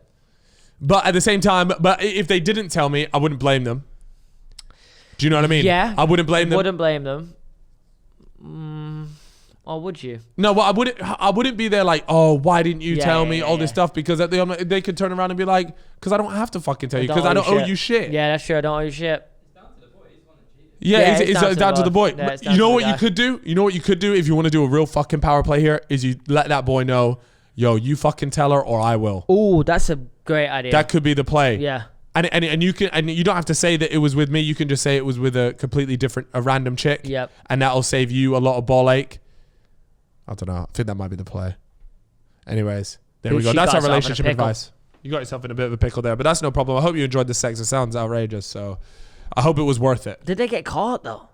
But at the same time, if they didn't tell me, I wouldn't blame them. Do you know what I mean? Yeah. I wouldn't blame them. Wouldn't blame them. Or would you? No, well, I wouldn't be there like, oh, why didn't you tell me all this stuff? Because they could turn around and be like, because I don't have to fucking tell you, because I don't owe you shit. Yeah, that's true. I don't owe you shit. Yeah, it's down to the boy. You know what you could do? You know what you could do if you want to do a real fucking power play here? Is you let that boy know, yo, you fucking tell her or I will. Oh, that's a great idea. That could be the play. Yeah. And you don't have to say that it was with me. You can just say it was with a completely different, a random chick. Yep. And that'll save you a lot of ball ache. I don't know. I think that might be the play. Anyways, there we go. That's our relationship advice. You got yourself in a bit of a pickle there, but that's no problem. I hope you enjoyed the sex. It sounds outrageous, so I hope it was worth it. Did they get caught though?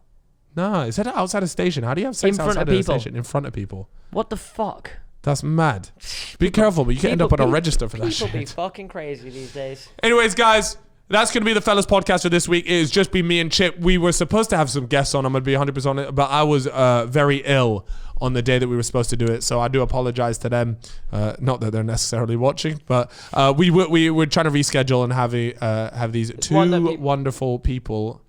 No, it's outside a station. How do you have sex outside of a station? In front of people. What the fuck? That's mad. Be careful, but you can end up on a register for that shit. People be fucking crazy these days. Anyways, guys, that's going to be the fellas podcast for this week. It has just been me and Chip. We were supposed to have some guests on. I'm going to be 100% on it, but I was very ill on the day that we were supposed to do it, so I do apologize to them. Not that they're necessarily watching, but we were trying to reschedule and have these two wonderful people.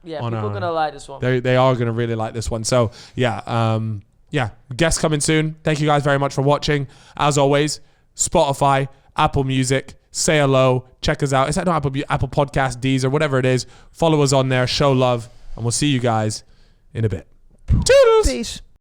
Yeah, people are gonna like this one. They are gonna really like this one. So yeah, guests coming soon. Thank you guys very much for watching. As always, Spotify, Apple Music, say hello, check us out. It's not Apple Podcast, Deezer, whatever it is. Follow us on there, show love, and we'll see you guys in a bit. Toodles! Peace.